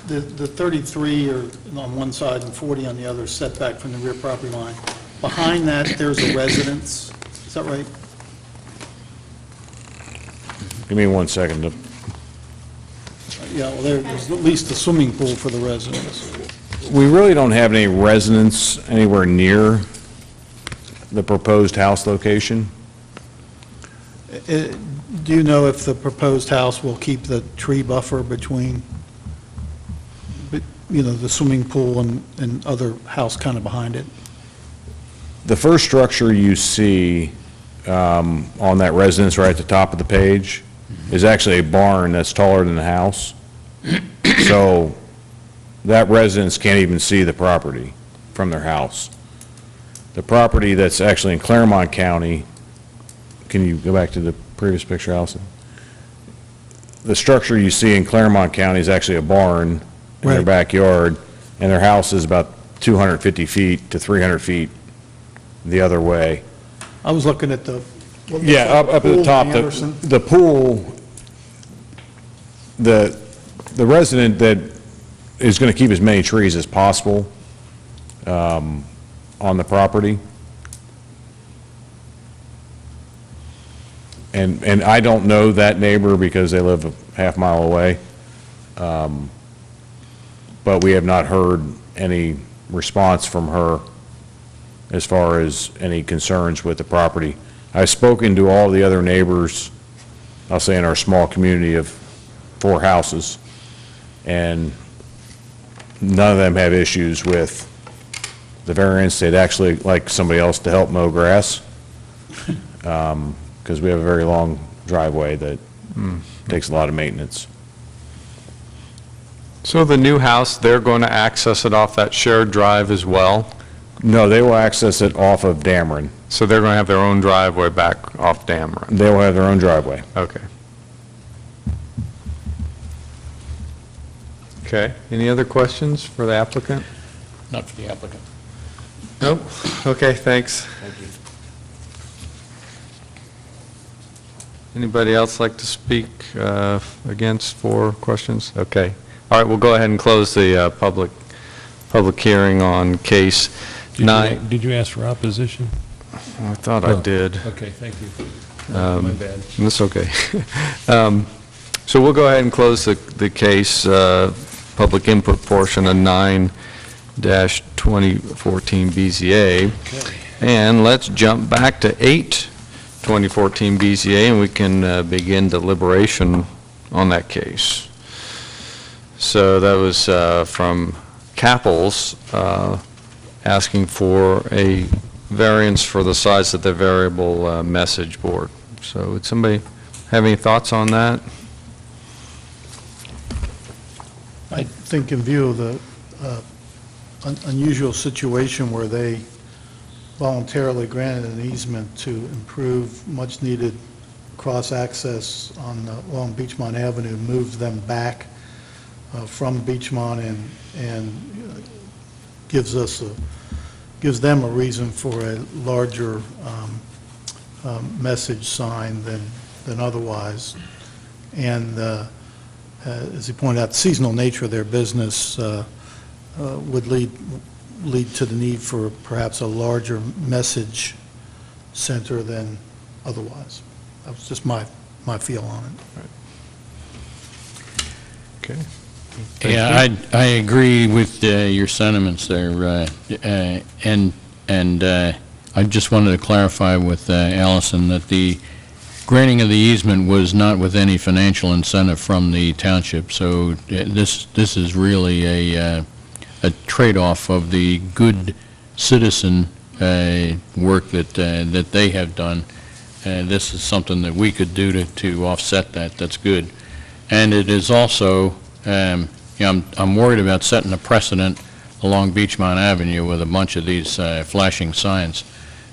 the 33 or on one side and 40 on the other setback from the rear property line, behind that, there's a residence, is that right? Give me 1 second. Yeah, well, there's at least a swimming pool for the residents. We really don't have any residents anywhere near the proposed house location. Do you know if the proposed house will keep the tree buffer between, the swimming pool and other house kind of behind it? The first structure you see on that residence right at the top of the page is actually a barn that's taller than the house. So that residence can't even see the property from their house. The property that's actually in Claremont County, can you go back to the previous picture, Allison? The structure you see in Claremont County is actually a barn in their Right. backyard, and their house is about 250 feet to 300 feet the other way. I was looking at the. what looks Yeah, like up at the pool top, Anderson. the pool, the resident that is going to keep as many trees as possible on the property. And I don't know that neighbor because they live a half mile away. But we have not heard any response from her as far as any concerns with the property. I've spoken to all the other neighbors, I'll say in our small community of 4 houses, and none of them have issues with the variance. They'd actually like somebody else to help mow grass, because we have a very long driveway that takes a lot of maintenance. So the new house, they're going to access it off that shared drive as well? No, they will access it off of Dameron. So they're going to have their own driveway back off Dameron? They will have their own driveway. Okay. Okay, any other questions for the applicant? Not for the applicant. Nope. Okay, thanks. Anybody else like to speak against, for questions? Okay. All right, we'll go ahead and close the public hearing on case 9. Did you ask for opposition? I thought I did. Okay, thank you. My bad. That's okay. So we'll go ahead and close the case, public input portion of 9-2014 BZA. And let's jump back to 8-2014 BZA, and we can begin deliberation on that case. So that was from Capples, asking for a variance for the size of the variable message board. So would somebody have any thoughts on that? I think in view of the unusual situation where they voluntarily granted an easement to improve much-needed cross-access along Beachmont Avenue, moved them back from Beachmont and gives them a reason for a larger message sign than otherwise. And as he pointed out, the seasonal nature of their business would lead to the need for perhaps a larger message center than otherwise. That was just my feel on it. Okay. Yeah, I agree with your sentiments there, and I just wanted to clarify with Allison that the granting of the easement was not with any financial incentive from the township, so this is really a trade-off of the good citizen work that they have done. This is something that we could do to offset that. That's good. And it is also, I'm worried about setting a precedent along Beachmont Avenue with a bunch of these flashing signs.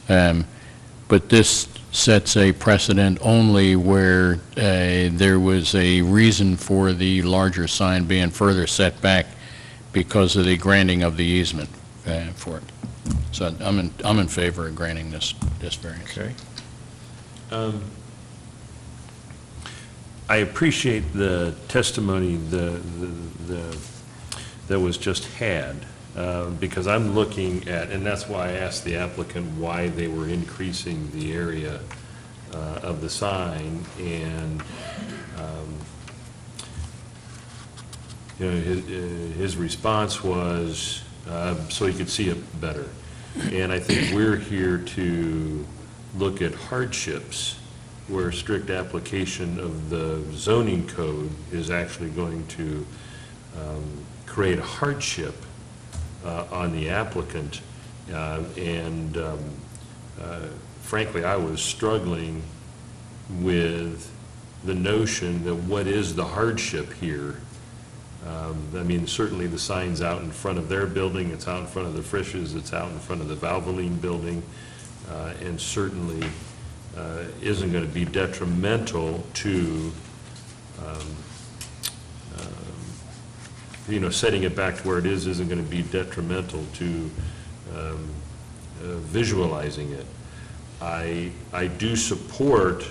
But this sets a precedent only where there was a reason for the larger sign being further set back because of the granting of the easement for it. So I'm in favor of granting this variance. Okay. I appreciate the testimony that was just had, because I'm looking at, and that's why I asked the applicant why they were increasing the area of the sign, and you know, his response was so he could see it better. And I think we're here to look at hardships where strict application of the zoning code is actually going to create a hardship on the applicant. Frankly, I was struggling with the notion that what is the hardship here. I mean, certainly the sign's out in front of their building, it's out in front of the Frisch's, it's out in front of the Valvoline building, and certainly isn't going to be detrimental to, you know, setting it back to where it is isn't going to be detrimental to visualizing it. I do support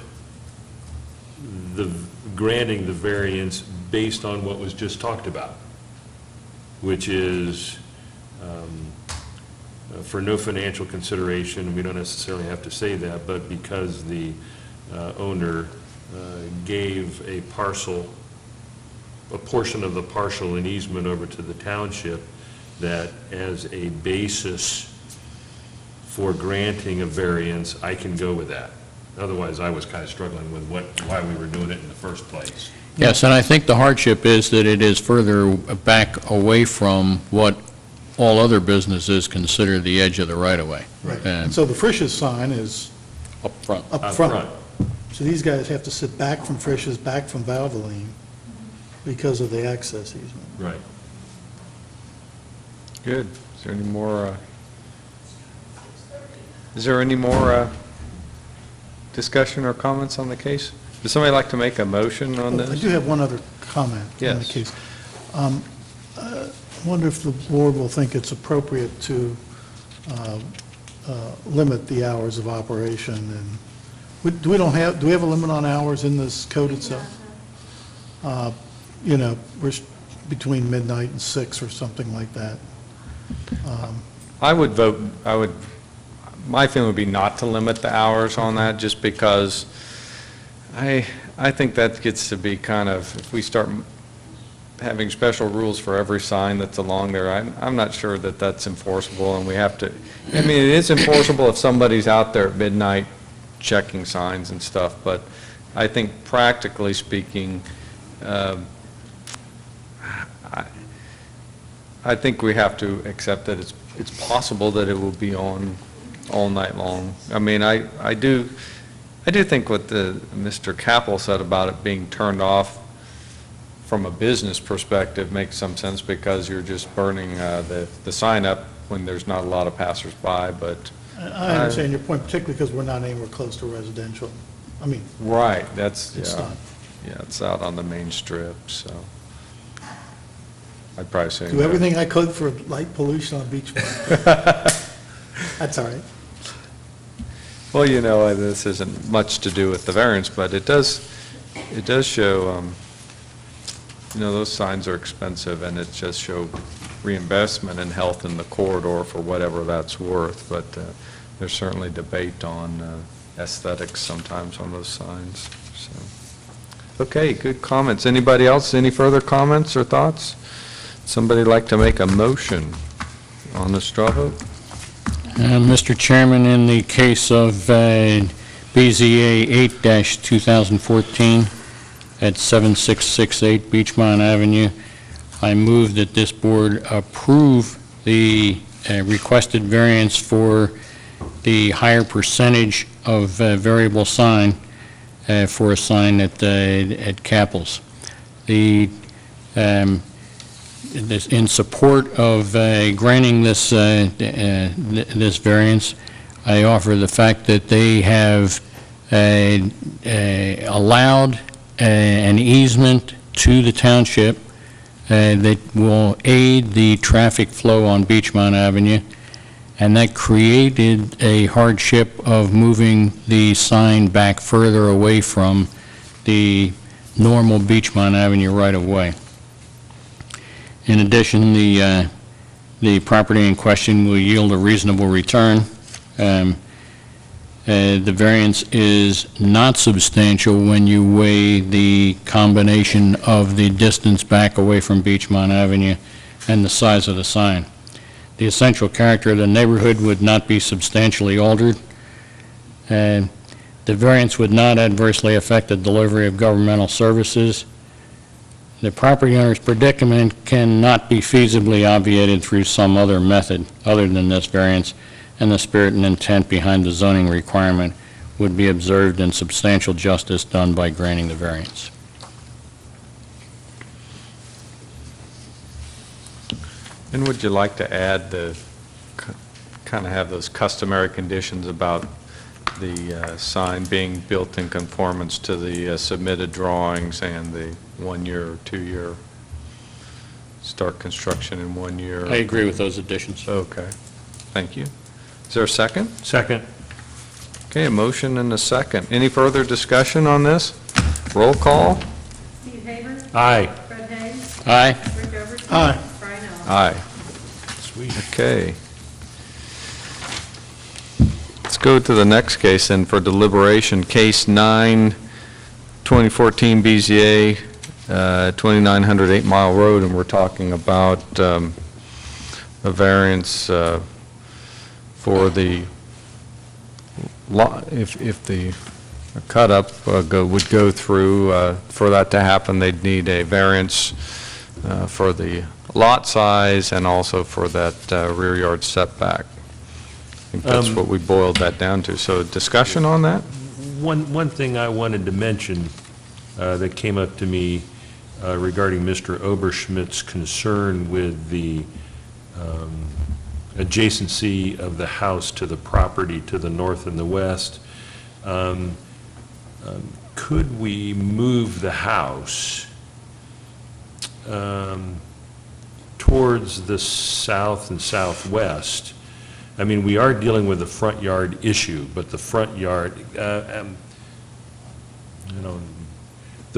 the granting the variance based on what was just talked about, which is for no financial consideration. We don't necessarily have to say that, but because the owner gave a parcel, a portion of the parcel in easement over to the township, that as a basis for granting a variance, I can go with that. Otherwise, I was kind of struggling with why we were doing it in the first place. Yes, and I think the hardship is that it is further back away from what all other businesses consider the edge of the right-of-way. Right. And so the Frisch's sign is Up front. up front. So these guys have to sit back from Frisch's, back from Valvoline because of the access easement. Right. Good. Is there any more discussion or comments on the case? Does somebody like to make a motion on I this? do have one other comment on the Yes. case. I wonder if the board will think it's appropriate to limit the hours of operation, and do we have a limit on hours in this code itself? You know, between midnight and 6 or something like that. My feeling would be not to limit the hours on that, just because I think that gets to be kind of, if we start having special rules for every sign that's along there, I'm not sure that that's enforceable, and we have to, I mean, it is enforceable if somebody's out there at midnight checking signs and stuff, but I think practically speaking, I think we have to accept that it's possible that it will be on all night long. I mean, I do think what Mr. Capel said about it being turned off from a business perspective makes some sense, because you're just burning the sign up when there's not a lot of passersby, but... I understand your point, particularly because we're not anywhere close to residential. I mean... Right, that's, It's yeah. not. Yeah, it's out on the main strip, so... I'd probably say... Do everything I could for light pollution on Beachfront. That's all right. Well, you know, this isn't much to do with the variance, but it does show, you know, those signs are expensive, and it just show reinvestment in health in the corridor for whatever that's worth, but there's certainly debate on aesthetics sometimes on those signs, so. Okay, good comments. Anybody else, any further comments or thoughts? Somebody like to make a motion on the straw vote? Mr. Chairman, in the case of BZA 8-2014 at 7668 Beachmont Avenue, I move that this board approve the requested variance for the higher percentage of variable sign for a sign at Capel's. The in support of granting this this variance, I offer the fact that they have allowed an easement to the township that will aid the traffic flow on Beachmont Avenue, and that created a hardship of moving the sign back further away from the normal Beachmont Avenue right-of-way. In addition, the property in question will yield a reasonable return. The variance is not substantial when you weigh the combination of the distance back away from Beachmont Avenue and the size of the sign. The essential character of the neighborhood would not be substantially altered. The variance would not adversely affect the delivery of governmental services. The property owner's predicament cannot be feasibly obviated through some other method other than this variance, and the spirit and intent behind the zoning requirement would be observed and substantial justice done by granting the variance. And would you like to add kind of have those customary conditions about the sign being built in conformance to the submitted drawings and the 1 year or 2 year start construction in 1 year? I agree with those additions. Okay, thank you. Is there a second? Second. Okay, a motion and a second. Any further discussion on this? Roll call? Steve Haber? Aye. Fred Hayes? Aye. Rick Oberton? Aye. Brian Ellis? Aye. Sweet. Okay. Let's go to the next case then for deliberation. Case 9, 2014 BZA, 2900 8 Mile Road, and we're talking about a variance for the lot, if the cut-up would go through, for that to happen, they'd need a variance for the lot size and also for that rear yard setback. I think that's what we boiled that down to. So discussion on that? One thing I wanted to mention that came up to me regarding Mr. Oberschmidt's concern with the adjacency of the house to the property to the north and the west. Could we move the house towards the south and southwest? I mean, we are dealing with a front yard issue, but the front yard, the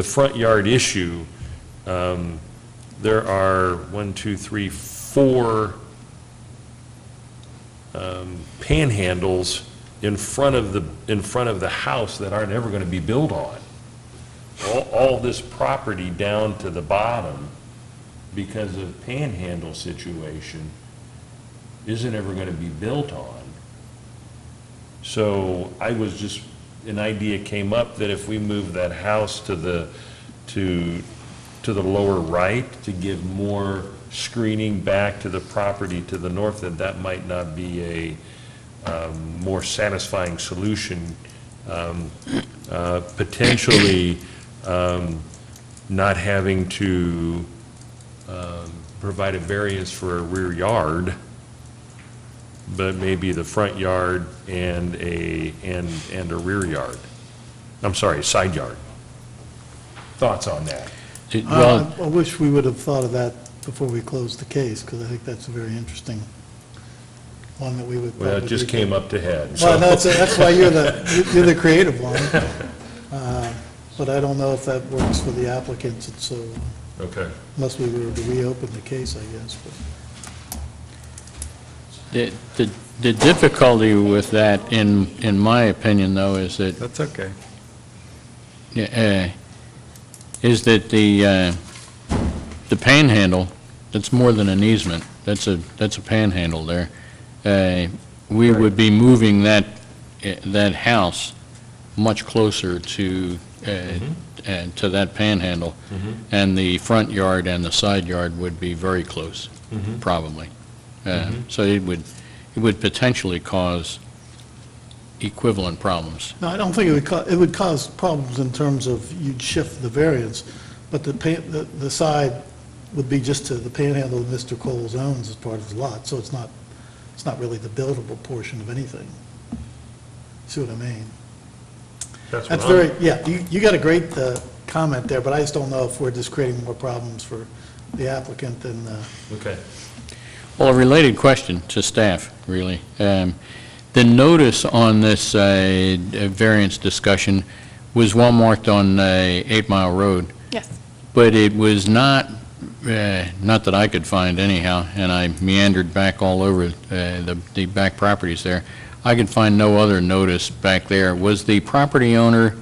front yard issue, there are 4 panhandles in front of the house that aren't ever going to be built on. All this property down to the bottom, because of panhandle situation, isn't ever going to be built on. So I was just, an idea came up that if we move that house to the lower right to give more screening back to the property to the north, that might not be a more satisfying solution. Potentially not having to provide a variance for a rear yard, but maybe the front yard and a rear yard. I'm sorry, side yard. Thoughts on that? Well, I wish we would have thought of that before we closed the case, because I think that's a very interesting one that we would probably... Well, it just came up to head. Well, So. that's why you're the creative one. But I don't know if that works for the applicants, and so, Okay. unless we were to reopen the case, I guess. But the difficulty with that, in my opinion, though, is that That's okay. The panhandle, that's more than an easement, that's a panhandle there. We would be moving that house much closer to that panhandle, and the front yard and the side yard would be very close, probably. So it would potentially cause equivalent problems. no, I don't think it would cause problems in terms of you'd shift the variance, but the side would be just to the panhandle that Mr. Coles owns as part of his lot, so it's not really the buildable portion of anything. See what I mean? That's That's what I'm- very, yeah, you got a great comment there, but I just don't know if we're just creating more problems for the applicant than, Okay. Well, a related question to staff, really. The notice on this variance discussion was well marked on 8 Mile Road, Yes. but it was not that I could find anyhow, and I meandered back all over the back properties there. I could find no other notice back there. Was the property owner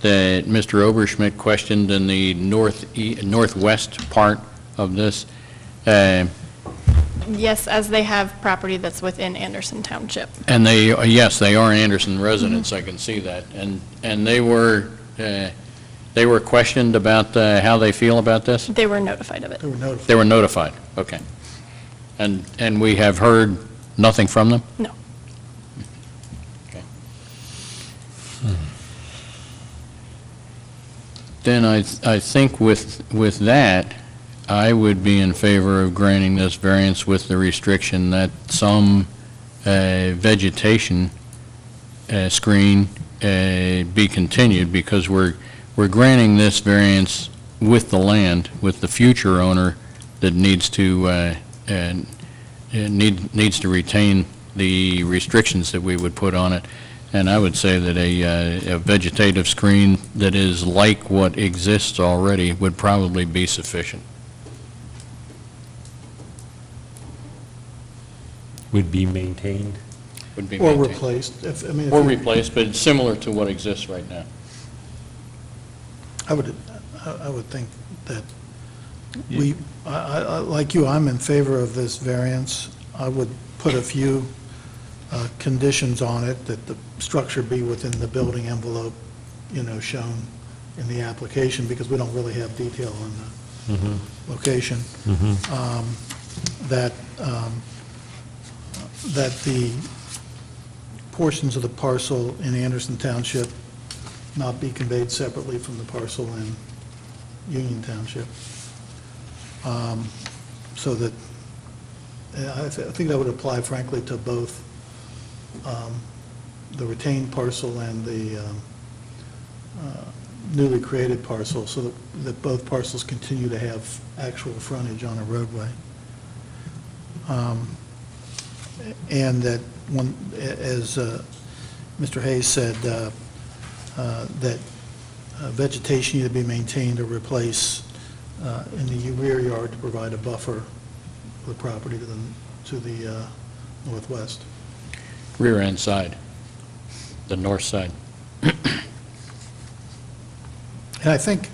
that Mr. Oberschmidt questioned in the northwest part of this? Yes, as they have property that's within Anderson Township. And yes, they are Anderson residents, I can see that. And they were questioned about how they feel about this? They were notified of it. they were notified. They were notified, okay. And we have heard nothing from them? No. Okay. Then I think with that, I would be in favor of granting this variance with the restriction that some vegetation screen be continued, because we're granting this variance with the land, with the future owner that needs to retain the restrictions that we would put on it. And I would say that a vegetative screen that is like what exists already would probably be sufficient. Would be maintained? Would be Or maintained. replaced, if Or you- replaced, but it's similar to what exists right now. I would think that like you, I'm in favor of this variance. I would put a few conditions on it, that the structure be within the building envelope, shown in the application, because we don't really have detail on the location. That the portions of the parcel in Anderson Township not be conveyed separately from the parcel in Union Township. So that, I think that would apply frankly to both the retained parcel and the newly created parcel, so that both parcels continue to have actual frontage on a roadway. And that, as Mr. Hayes said, that vegetation either be maintained or replaced in the rear yard to provide a buffer for the property to the northwest. Rear end side, the north side. And I think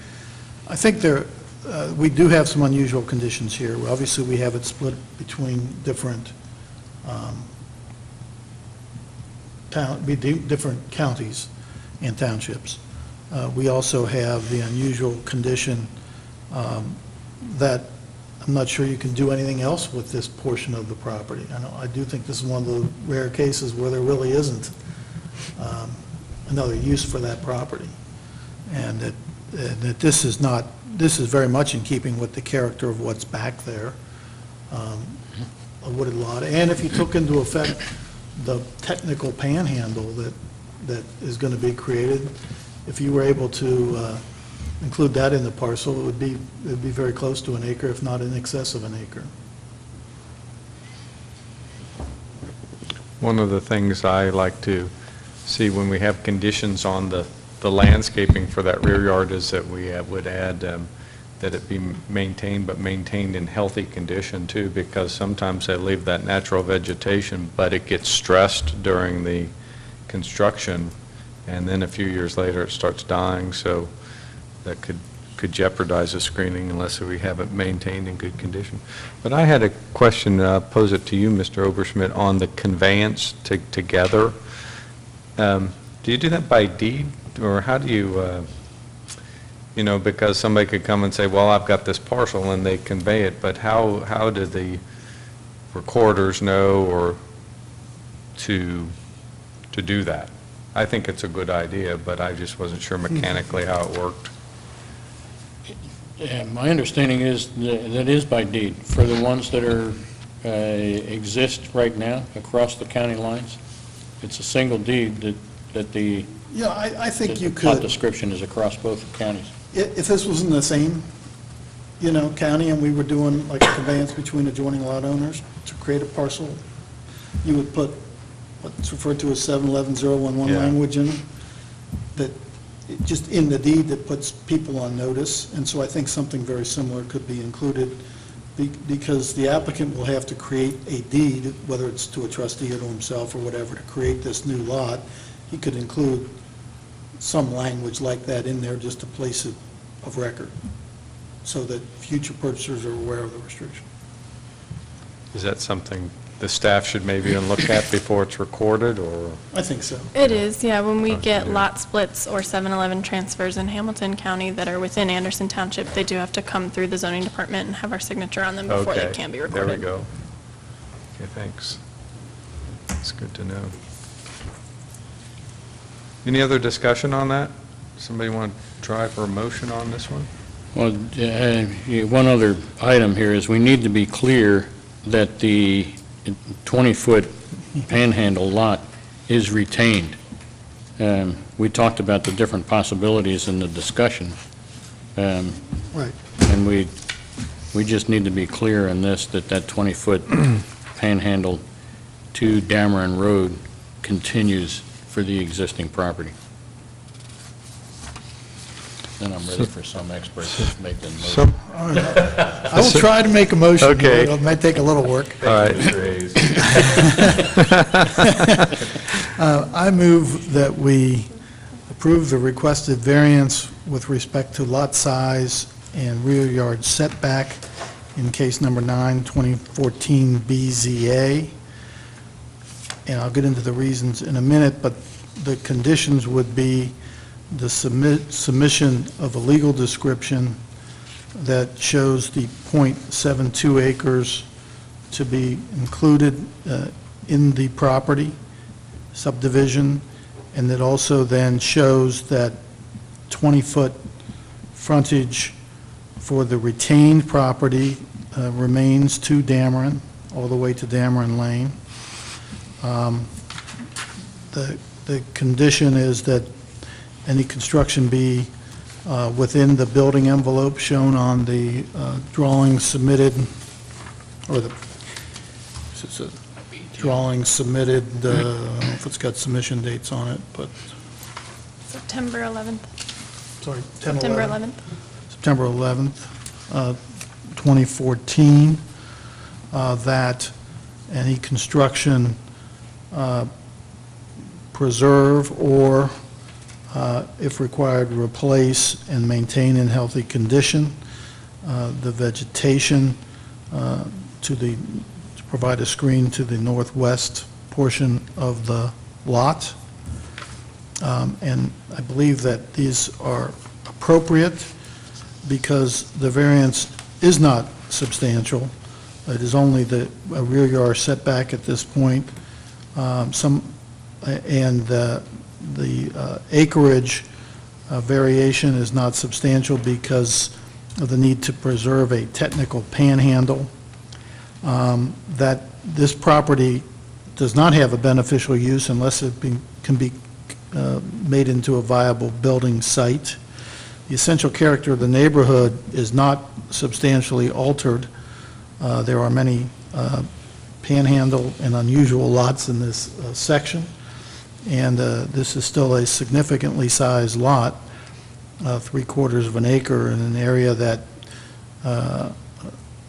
we do have some unusual conditions here. Obviously, we have it split between different different counties and townships. We also have the unusual condition that I'm not sure you can do anything else with this portion of the property. I do think this is one of the rare cases where there really isn't another use for that property. And that this is very much in keeping with the character of what's back there, a wooded lot. And if you took into effect the technical panhandle that is going to be created, if you were able to include that in the parcel, it would be very close to an acre, if not in excess of an acre. One of the things I like to see when we have conditions on the landscaping for that rear yard is that we would add that it be maintained, but maintained in healthy condition too, because sometimes they leave that natural vegetation, but it gets stressed during the construction, and then a few years later it starts dying, so that could jeopardize the screening unless we have it maintained in good condition. But I had a question, pose it to you, Mr. Oberschmidt, on the conveyance together. Do you do that by deed, or how do you, because somebody could come and say, well, I've got this parcel, and they convey it, but how do the recorders know or to do that? I think it's a good idea, but I just wasn't sure mechanically how it worked. Yeah, my understanding is that is by deed. For the ones that are, exist right now across the county lines, it's a single deed that the Yeah, I think you plot could, description is across both counties. if this was in the same, county, and we were doing like a conveyance between adjoining lot owners to create a parcel, you would put what's referred to as 711011 Yeah. language in, that, just in the deed that puts people on notice, and so I think something very similar could be included, because the applicant will have to create a deed, whether it's to a trustee or to himself or whatever, to create this new lot. He could include some language like that in there just to place it of record, so that future purchasers are aware of the restriction. Is that something the staff should maybe look at before it's recorded, or? I think so. It is, yeah. When we Okay. get lot splits or 7-Eleven transfers in Hamilton County that are within Anderson Township, they do have to come through the zoning department and have our signature on them before they Okay, can be recorded. There we go. Okay, thanks. That's good to know. Any other discussion on that? Somebody want to try for a motion on this one? Well, one other item here is we need to be clear that the 20-foot panhandle lot is retained. We talked about the different possibilities in the discussion. Right. And we just need to be clear in this, that 20-foot panhandle to Dameron Road continues for the existing property. Then I'm ready for some expert to make the motion. I will try to make a motion. Okay. It might take a little work. All right. I move that we approve the requested variance with respect to lot size and rear yard setback in case number 9, 2014 BZA. And I'll get into the reasons in a minute, but the conditions would be the submission of a legal description that shows the .72 acres to be included in the property subdivision, and that also then shows that 20-foot frontage for the retained property remains to Dameron, all the way to Dameron Lane. The condition is that any construction be within the building envelope shown on the drawing submitted, or the drawing submitted, I don't know if it's got submission dates on it, but, September 11th. sorry, 10, September 11. 11th. September 11th, 2014, that any construction preserve or, if required, replace and maintain in healthy condition the vegetation to provide a screen to the northwest portion of the lot. And I believe that these are appropriate because the variance is not substantial. It is only the rear yard setback at this point. And the acreage variation is not substantial because of the need to preserve a technical panhandle. That this property does not have a beneficial use unless it can be made into a viable building site. The essential character of the neighborhood is not substantially altered. There are many panhandle and unusual lots in this section, and this is still a significantly sized lot, 3/4 of an acre in an area that a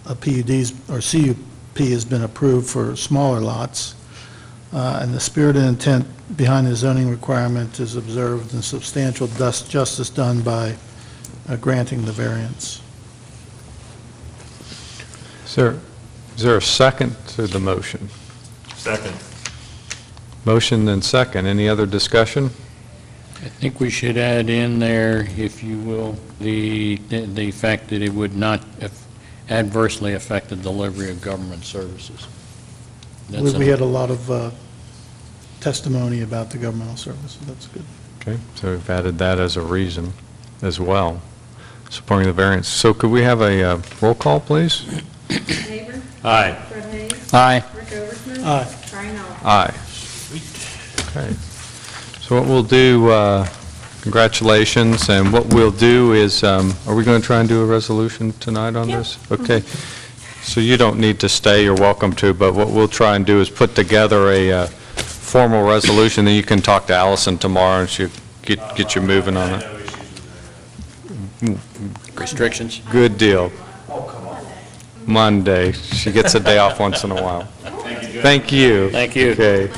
PUD's or CUP has been approved for smaller lots, and the spirit and intent behind the zoning requirement is observed and substantial justice done by granting the variance. Is there a second to the motion? Second. Motion and second. Any other discussion? I think we should add in there, if you will, the fact that it would not adversely affect the delivery of government services. We had a lot of testimony about the governmental services. That's good. Okay, so we've added that as a reason as well. supporting the variance. So could we have a roll call, please? Haver, Aye. Fred Hayes, Aye. Rick Oversmith. Aye. Brian Ellis. Aye. Okay. So what we'll do, congratulations, and what we'll do is, are we going to try and do a resolution tonight on this? Okay. So you don't need to stay, you're welcome to, but what we'll try and do is put together a formal resolution, then you can talk to Allison tomorrow, and she'll get you moving on it. Restrictions? Good deal. Monday. She gets a day off once in a while. Thank you. Thank you. Okay.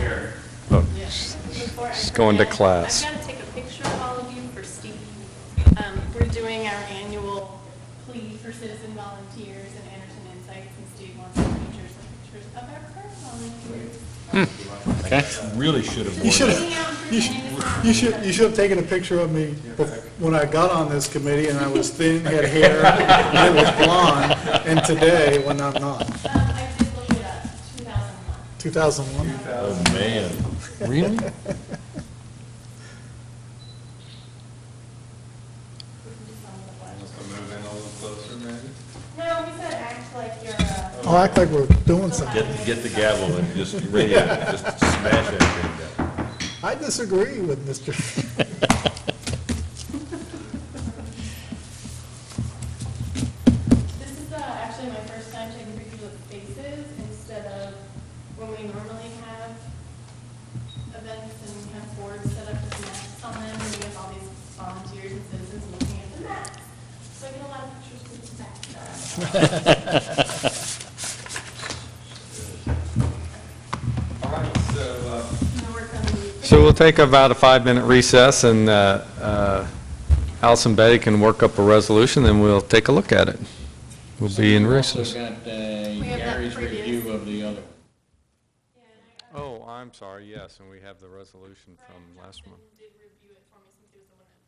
Oh, Before I she's going to forget, class. I've got to take a picture of all of you for Steve. We're doing our annual plea for citizen volunteers and Anderson Insights, and Steve wants some pictures of our current volunteers. Okay. Really should have You worn should that. have, you should have taken a picture of me when I got on this committee and I was thin, had hair, and it was blonde, and today when I'm not. I did look it up, 2001. 2001? Oh, man. Really? No, we said act like you're I'll act like we're doing something. Get the gavel and just ready to just smash everything down. I disagree with Mr. This is actually my first time taking pictures of faces instead of when we normally have events and we have boards set up with masks on them, and we have all these volunteers and citizens looking at the masks. So I get a lot of pictures with the masks. So we'll take about a 5-minute recess, and Allison Betty can work up a resolution, then we'll take a look at it. We'll be in recess. We've also got have that Gary's previous. review of the other. Oh, I'm sorry, yes, and we have the resolution from last month. Did review it for me since he was the one that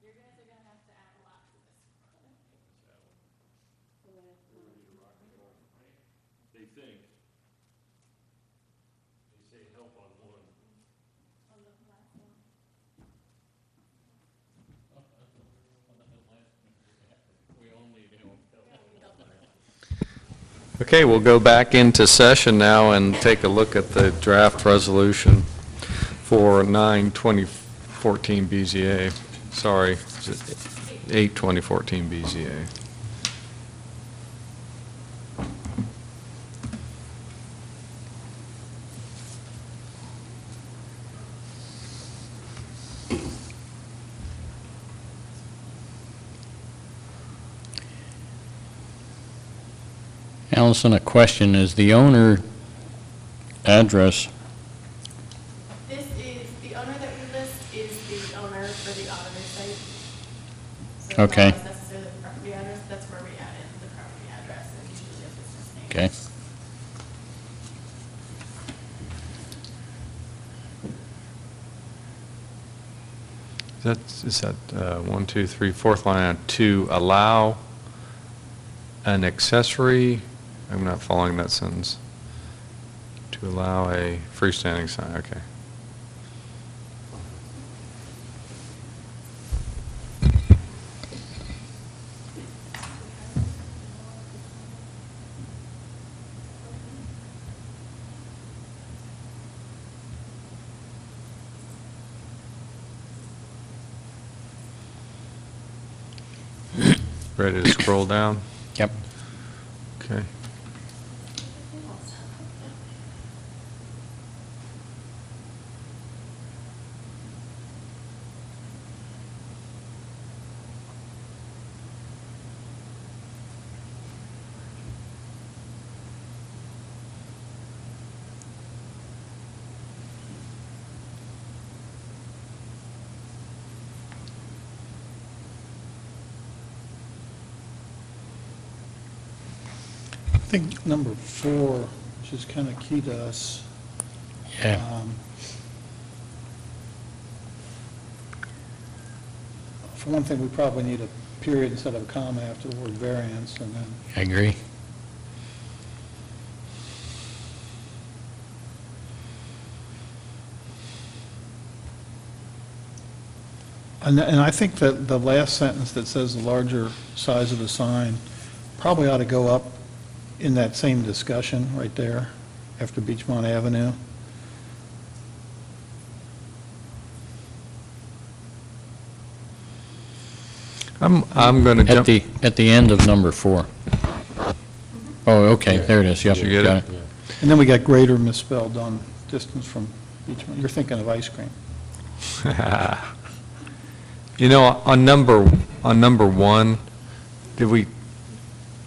you guys are gonna have to add a lot to this. They think. They say help on one. On the last one. We all need help. Okay, we'll go back into session now and take a look at the draft resolution for 9/2014 BZA. Sorry, is it 8/2014 BZA? Allison, a question, is the owner address, This is, the owner that we list is the owner for the auditor site. So Okay. it's not necessarily the property address, that's where we add in the property address and usually a business name. okay? Is that 1, 2, 3, fourth line, to allow an accessory, I'm not following that sentence. To allow a freestanding sign, okay. Ready to scroll down? Yep. Okay. I think number 4, which is kind of key to us. Yeah. For one thing, we probably need a period instead of a comma after the word variance, and then I agree. And I think that the last sentence that says the larger size of the sign probably ought to go up in that same discussion right there after Beachmont Avenue. I'm going to jump. At the end of number 4. Oh, okay, there it is, yep. Did you get got it? And then we got greater misspelled on distance from Beachmont. You're thinking of ice cream. You know, on number 1,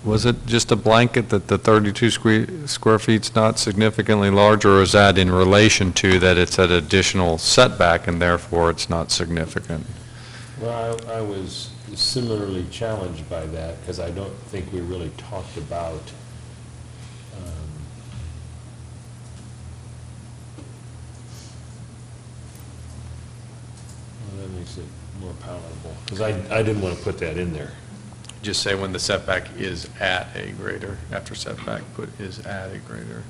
was it just a blanket that the 32 square feet's not significantly larger, or is that in relation to that it's an additional setback and therefore it's not significant? Well, I was similarly challenged by that, because I don't think we really talked about well, that makes it more palatable, because I didn't want to put that in there. Just say when the setback is at a greater, after setback, put is at a greater.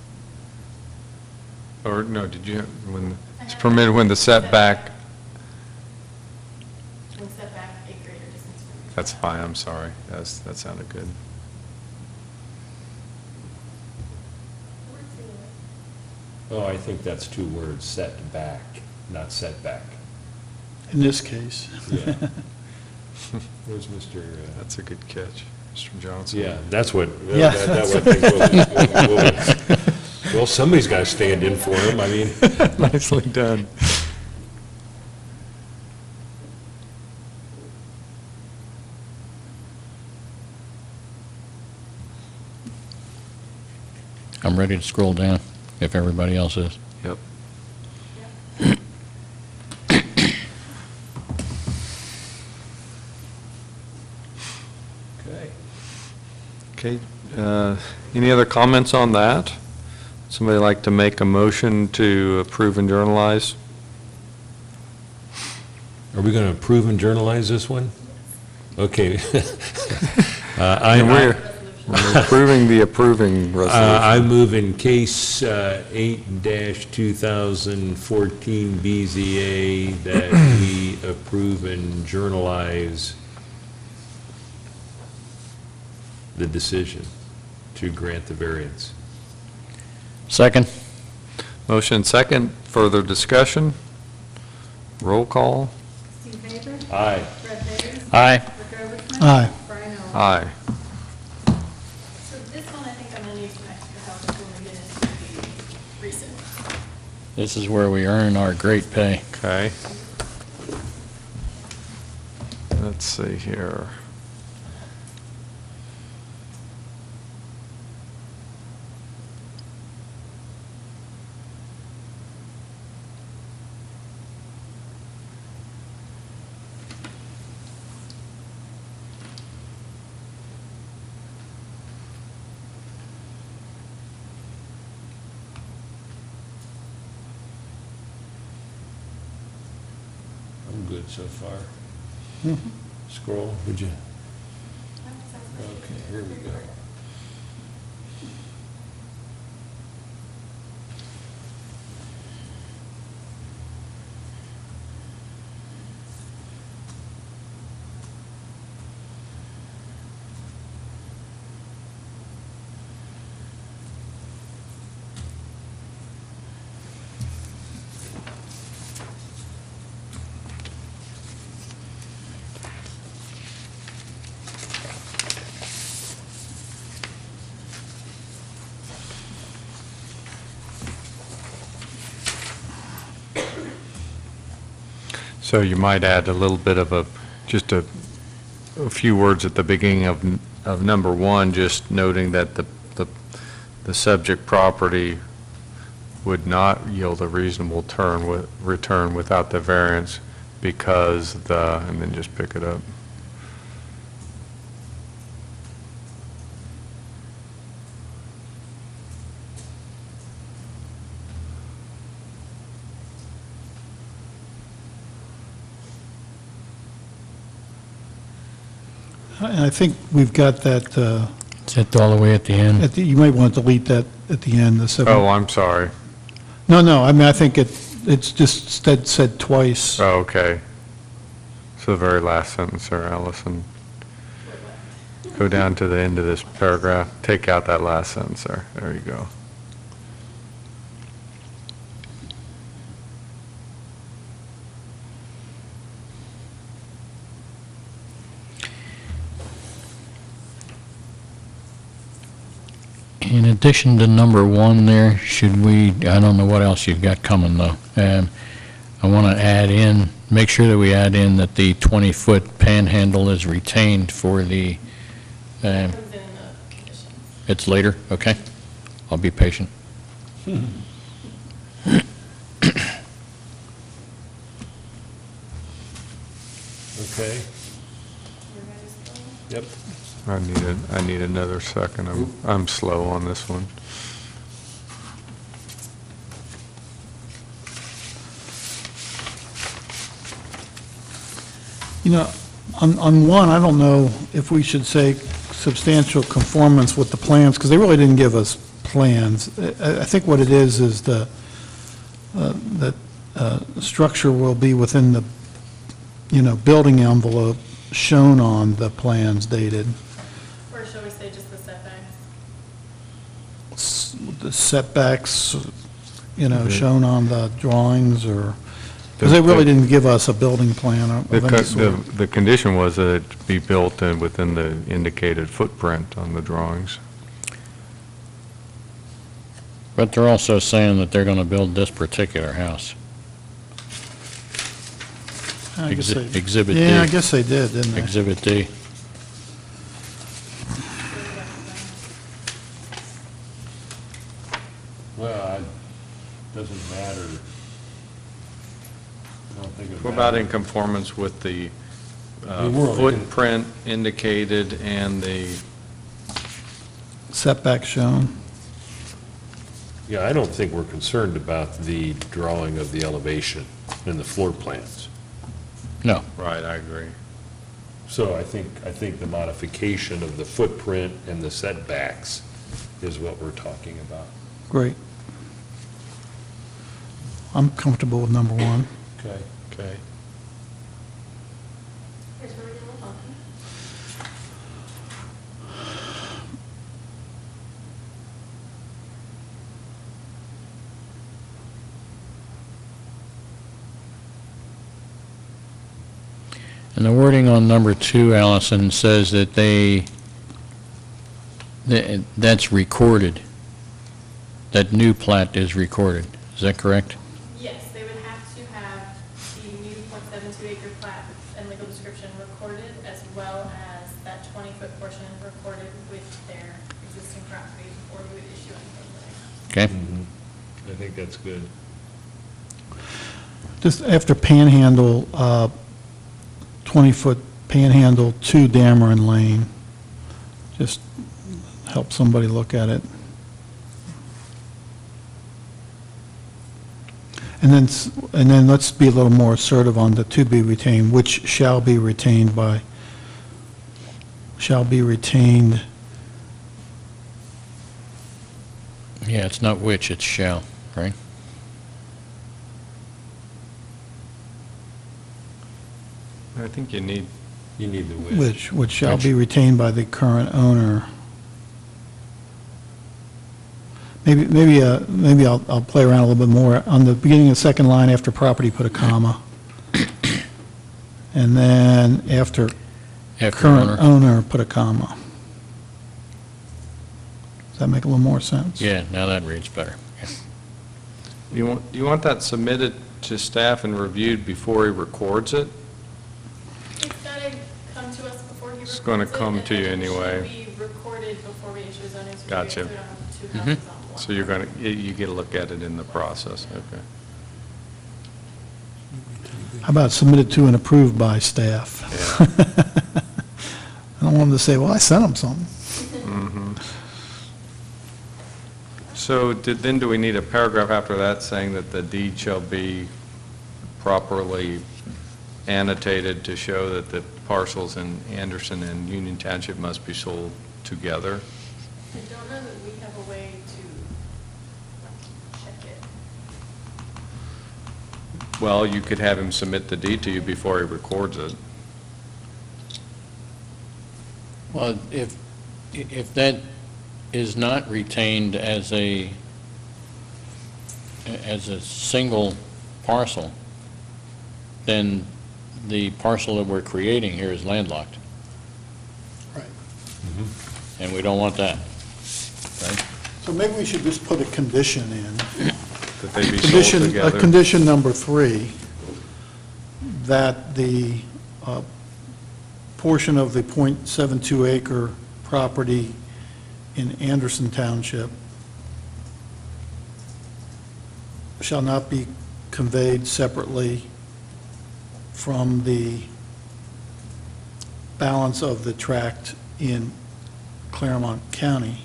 Or, no, did you, when, it's permitted when the setback, When setback a greater distance from each that's other. fine, I'm sorry, that sounded good. Oh, I think that's 2 words, set back, not setback. In this case. Yeah. Where's Mr.? That's a good catch, Mr. Johnson. Yeah, that's what, Yeah. that would think, well, somebody's got to stand in for him, I mean. Nicely done. I'm ready to scroll down, if everybody else is. Yep. Okay. Okay, any other comments on that? Somebody like to make a motion to approve and journalize? Are we going to approve and journalize this one? Okay. And we're approving the approving resolution. I move in case 8-2014 BZA that we approve and journalize the decision to grant the variance. Second? Motion second, further discussion? Roll call? Steve Baker, Aye. Fred Davis, Aye. Rick Obertman. Aye. Brian Ellis. Aye. So this one, I think I'm going to need some extra help when we get into the recent. This is where we earn our great pay. Okay. Let's see here. I'm good so far. Scroll, would you? Okay, here we go. So you might add a little bit of just a few words at the beginning of number 1, just noting that the subject property would not yield a reasonable return without the variance because and then just pick it up. And I think we've got that, Is that all the way at the end? you might want to delete that at the end, the 7. Oh, I'm sorry. No, I mean, I think it's just said twice. Oh, okay. So the very last sentence there, Allison. Go down to the end of this paragraph, take out that last sentence there. There you go. In addition to number 1 there, I don't know what else you've got coming, though. I want to add in, make sure that we add in that the 20-foot panhandle is retained for the, Comes in the conditions. it's later, okay? I'll be patient. Okay. Yep. I need another second. I'm slow on this one. You know, on 1, I don't know if we should say substantial conformance with the plans, because they really didn't give us plans. I think what it is that structure will be within the, building envelope shown on the plans dated. Or shall we say just the setbacks? The setbacks, shown on the drawings, or, because they really didn't give us a building plan of any sort. The condition was that it be built within the indicated footprint on the drawings. But they're also saying that they're going to build this particular house. I guess they- Exhibit D. Yeah, I guess they did, didn't they? Exhibit D. Well, it doesn't matter. I don't think it What about in matters. conformance with the mean, we're only con- footprint indicated and the, Setback shown. Yeah, I don't think we're concerned about the drawing of the elevation and the floor plans. No. right, I agree. So I think the modification of the footprint and the setbacks is what we're talking about. Great. I'm comfortable with number 1. Okay. Okay. Here's where we get a little funky. And the wording on number 2, Allison, says that that's recorded. That new plat is recorded. Is that correct? Yes, they would have to have the new .72 acre plat and legal description recorded, as well as that 20-foot portion recorded with their existing property before we would issue anything there. Okay. I think that's good. Just after Panhandle, 20-foot Panhandle to Dameron Lane, just help somebody look at it. And then let's be a little more assertive on the to be retained, which shall be retained. Yeah, it's not which, it's shall, right? I think you need, You need the width. Which shall be retained by the current owner. Maybe I'll play around a little bit more. On the beginning of the second line, after property, put a comma. And then after After current owner. owner, put a comma. Does that make a little more sense? Yeah, now that reads better. Yeah. Do you want that submitted to staff and reviewed before he records it? It's got to come to us before he records it. It's gonna come to you anyway. And it should be recorded before we issue zoning certificate. Gotcha. So we don't have two houses on one. So you're going to, you get a look at it in the process, okay. How about submitted to and approved by staff? I don't want them to say, well, I sent them something. So then do we need a paragraph after that saying that the deed shall be properly annotated to show that the parcels in Anderson and Union Township must be sold together? I don't know that we have a way to check it. Well, you could have him submit the deed to you before he records it. Well, if that is not retained as a single parcel, then the parcel that we're creating here is landlocked, Right. and we don't want that. Right? So maybe we should just put a condition in. That they be sold Condition, together. condition number 3, that the portion of the .72 acre property in Anderson Township shall not be conveyed separately from the balance of the tract in Claremont County.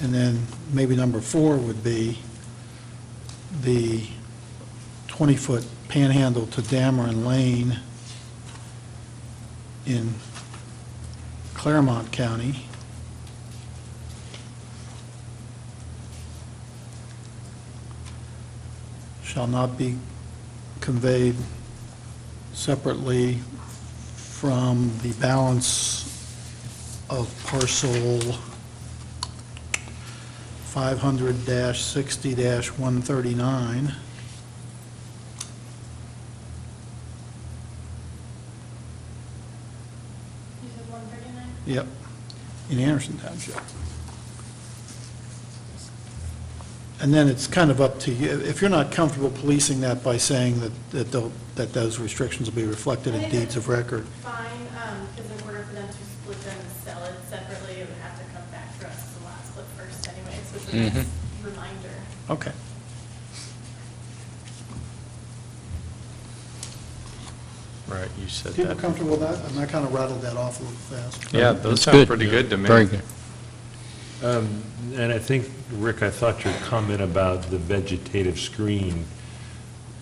And then maybe number 4 would be the 20-foot panhandle to Dameron Lane in Claremont County shall not be conveyed separately from the balance of parcel 500-60-139. You said 139? Yep, in Anderson Township. And then it's kind of up to you, if you're not comfortable policing that by saying that those restrictions will be reflected in deeds of record. Fine, because in order for them to split them and sell it separately, it would have to come back to us as a lot split first anyway, so it's a nice reminder. Okay. Right, you said People that. comfortable with that? And I kind of rattled that off a little fast. Yeah, those That's sound pretty good to me. Very good. And I think, Rick, I thought your comment about the vegetative screen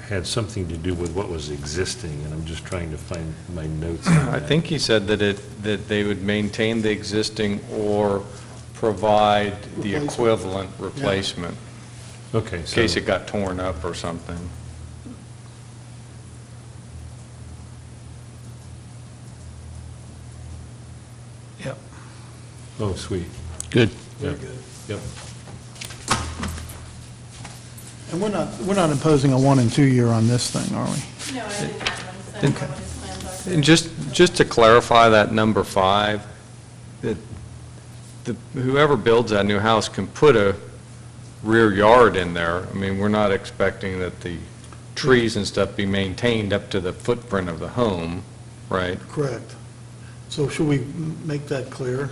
had something to do with what was existing, and I'm just trying to find my notes on that. I think he said that they would maintain the existing or provide the Replacement. equivalent replacement, Okay, in so, case it got torn up or something. Yep. oh, sweet. Good. Yeah. Very good. Yep. And we're not imposing a 1- and 2-year on this thing, are we? No, I didn't have one, so I don't know what his plans are. And just to clarify that number 5, that whoever builds that new house can put a rear yard in there. I mean, we're not expecting that the trees and stuff be maintained up to the footprint of the home, right? Correct. So should we make that clear?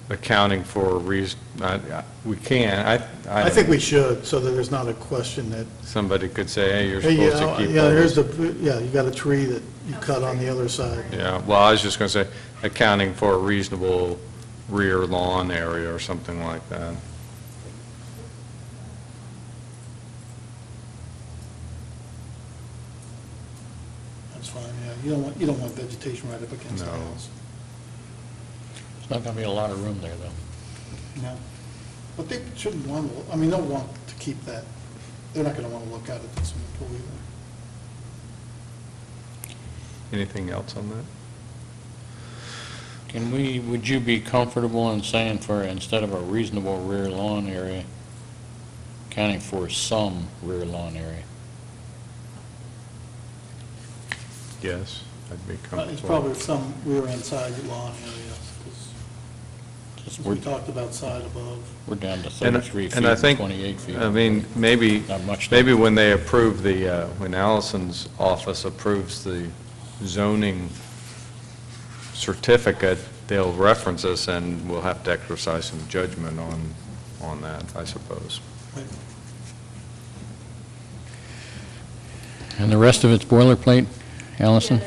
Accounting for a reason, we can, I think we should, so that there's not a question that, somebody could say, hey, you're hey, supposed to keep all here's this. you got a tree that you cut on the other side. Yeah, well, I was just going to say, accounting for a reasonable rear lawn area or something like that. That's fine, yeah. You don't want vegetation right up against the No. house. There's not going to be a lot of room there, though. No. But they shouldn't want, I mean, they'll want to keep that, they're not going to want to look at it this swimming pool either. Anything else on that? Would you be comfortable in saying for, instead of a reasonable rear lawn area, accounting for some rear lawn area? Yes. I'd be It's comfortable. probably some rear end side lawn areas, because we talked about side above. We're down to And 33 feet and I and think, 28 feet. I mean, maybe, Not much maybe when they approve the, when Allison's office approves the zoning certificate, they'll reference us, and we'll have to exercise some judgment on that, I suppose. And the rest of it's boilerplate, Allison?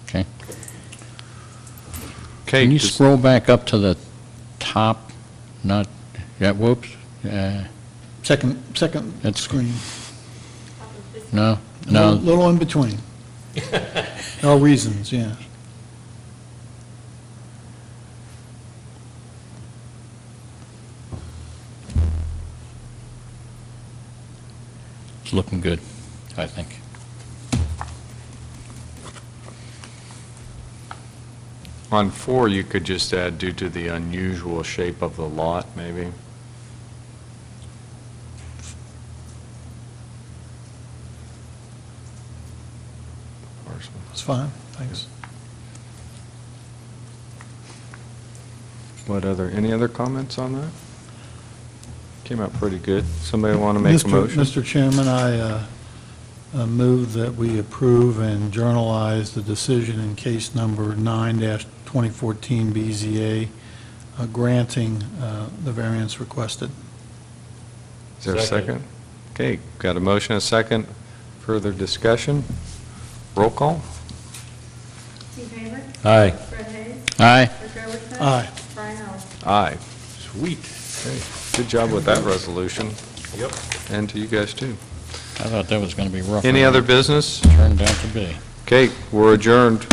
Okay. Okay, Can you does- scroll back up to the top, not, yeah, whoops, Second That's- screen. no, no, Little in between. All reasons, yeah. it's looking good, I think. On 4, you could just add due to the unusual shape of the lot, maybe. That's fine, thanks. Any other comments on that? Came out pretty good. Somebody want to make a motion? Mr. Chairman, I move that we approve and journalize the decision in case number 9-2014 BZA granting the variance requested. Is there a Second. second? Okay, got a motion, a second. Further discussion? Roll call? Steve Haver? Aye. Fred Hayes? Aye. Rick Owerton? Aye. Brian Ellis? Aye. Sweet. Okay, good job with that resolution, Yep. and to you guys, too. I thought that was going to be rough. Any other business? Turned out to be. Okay, we're adjourned.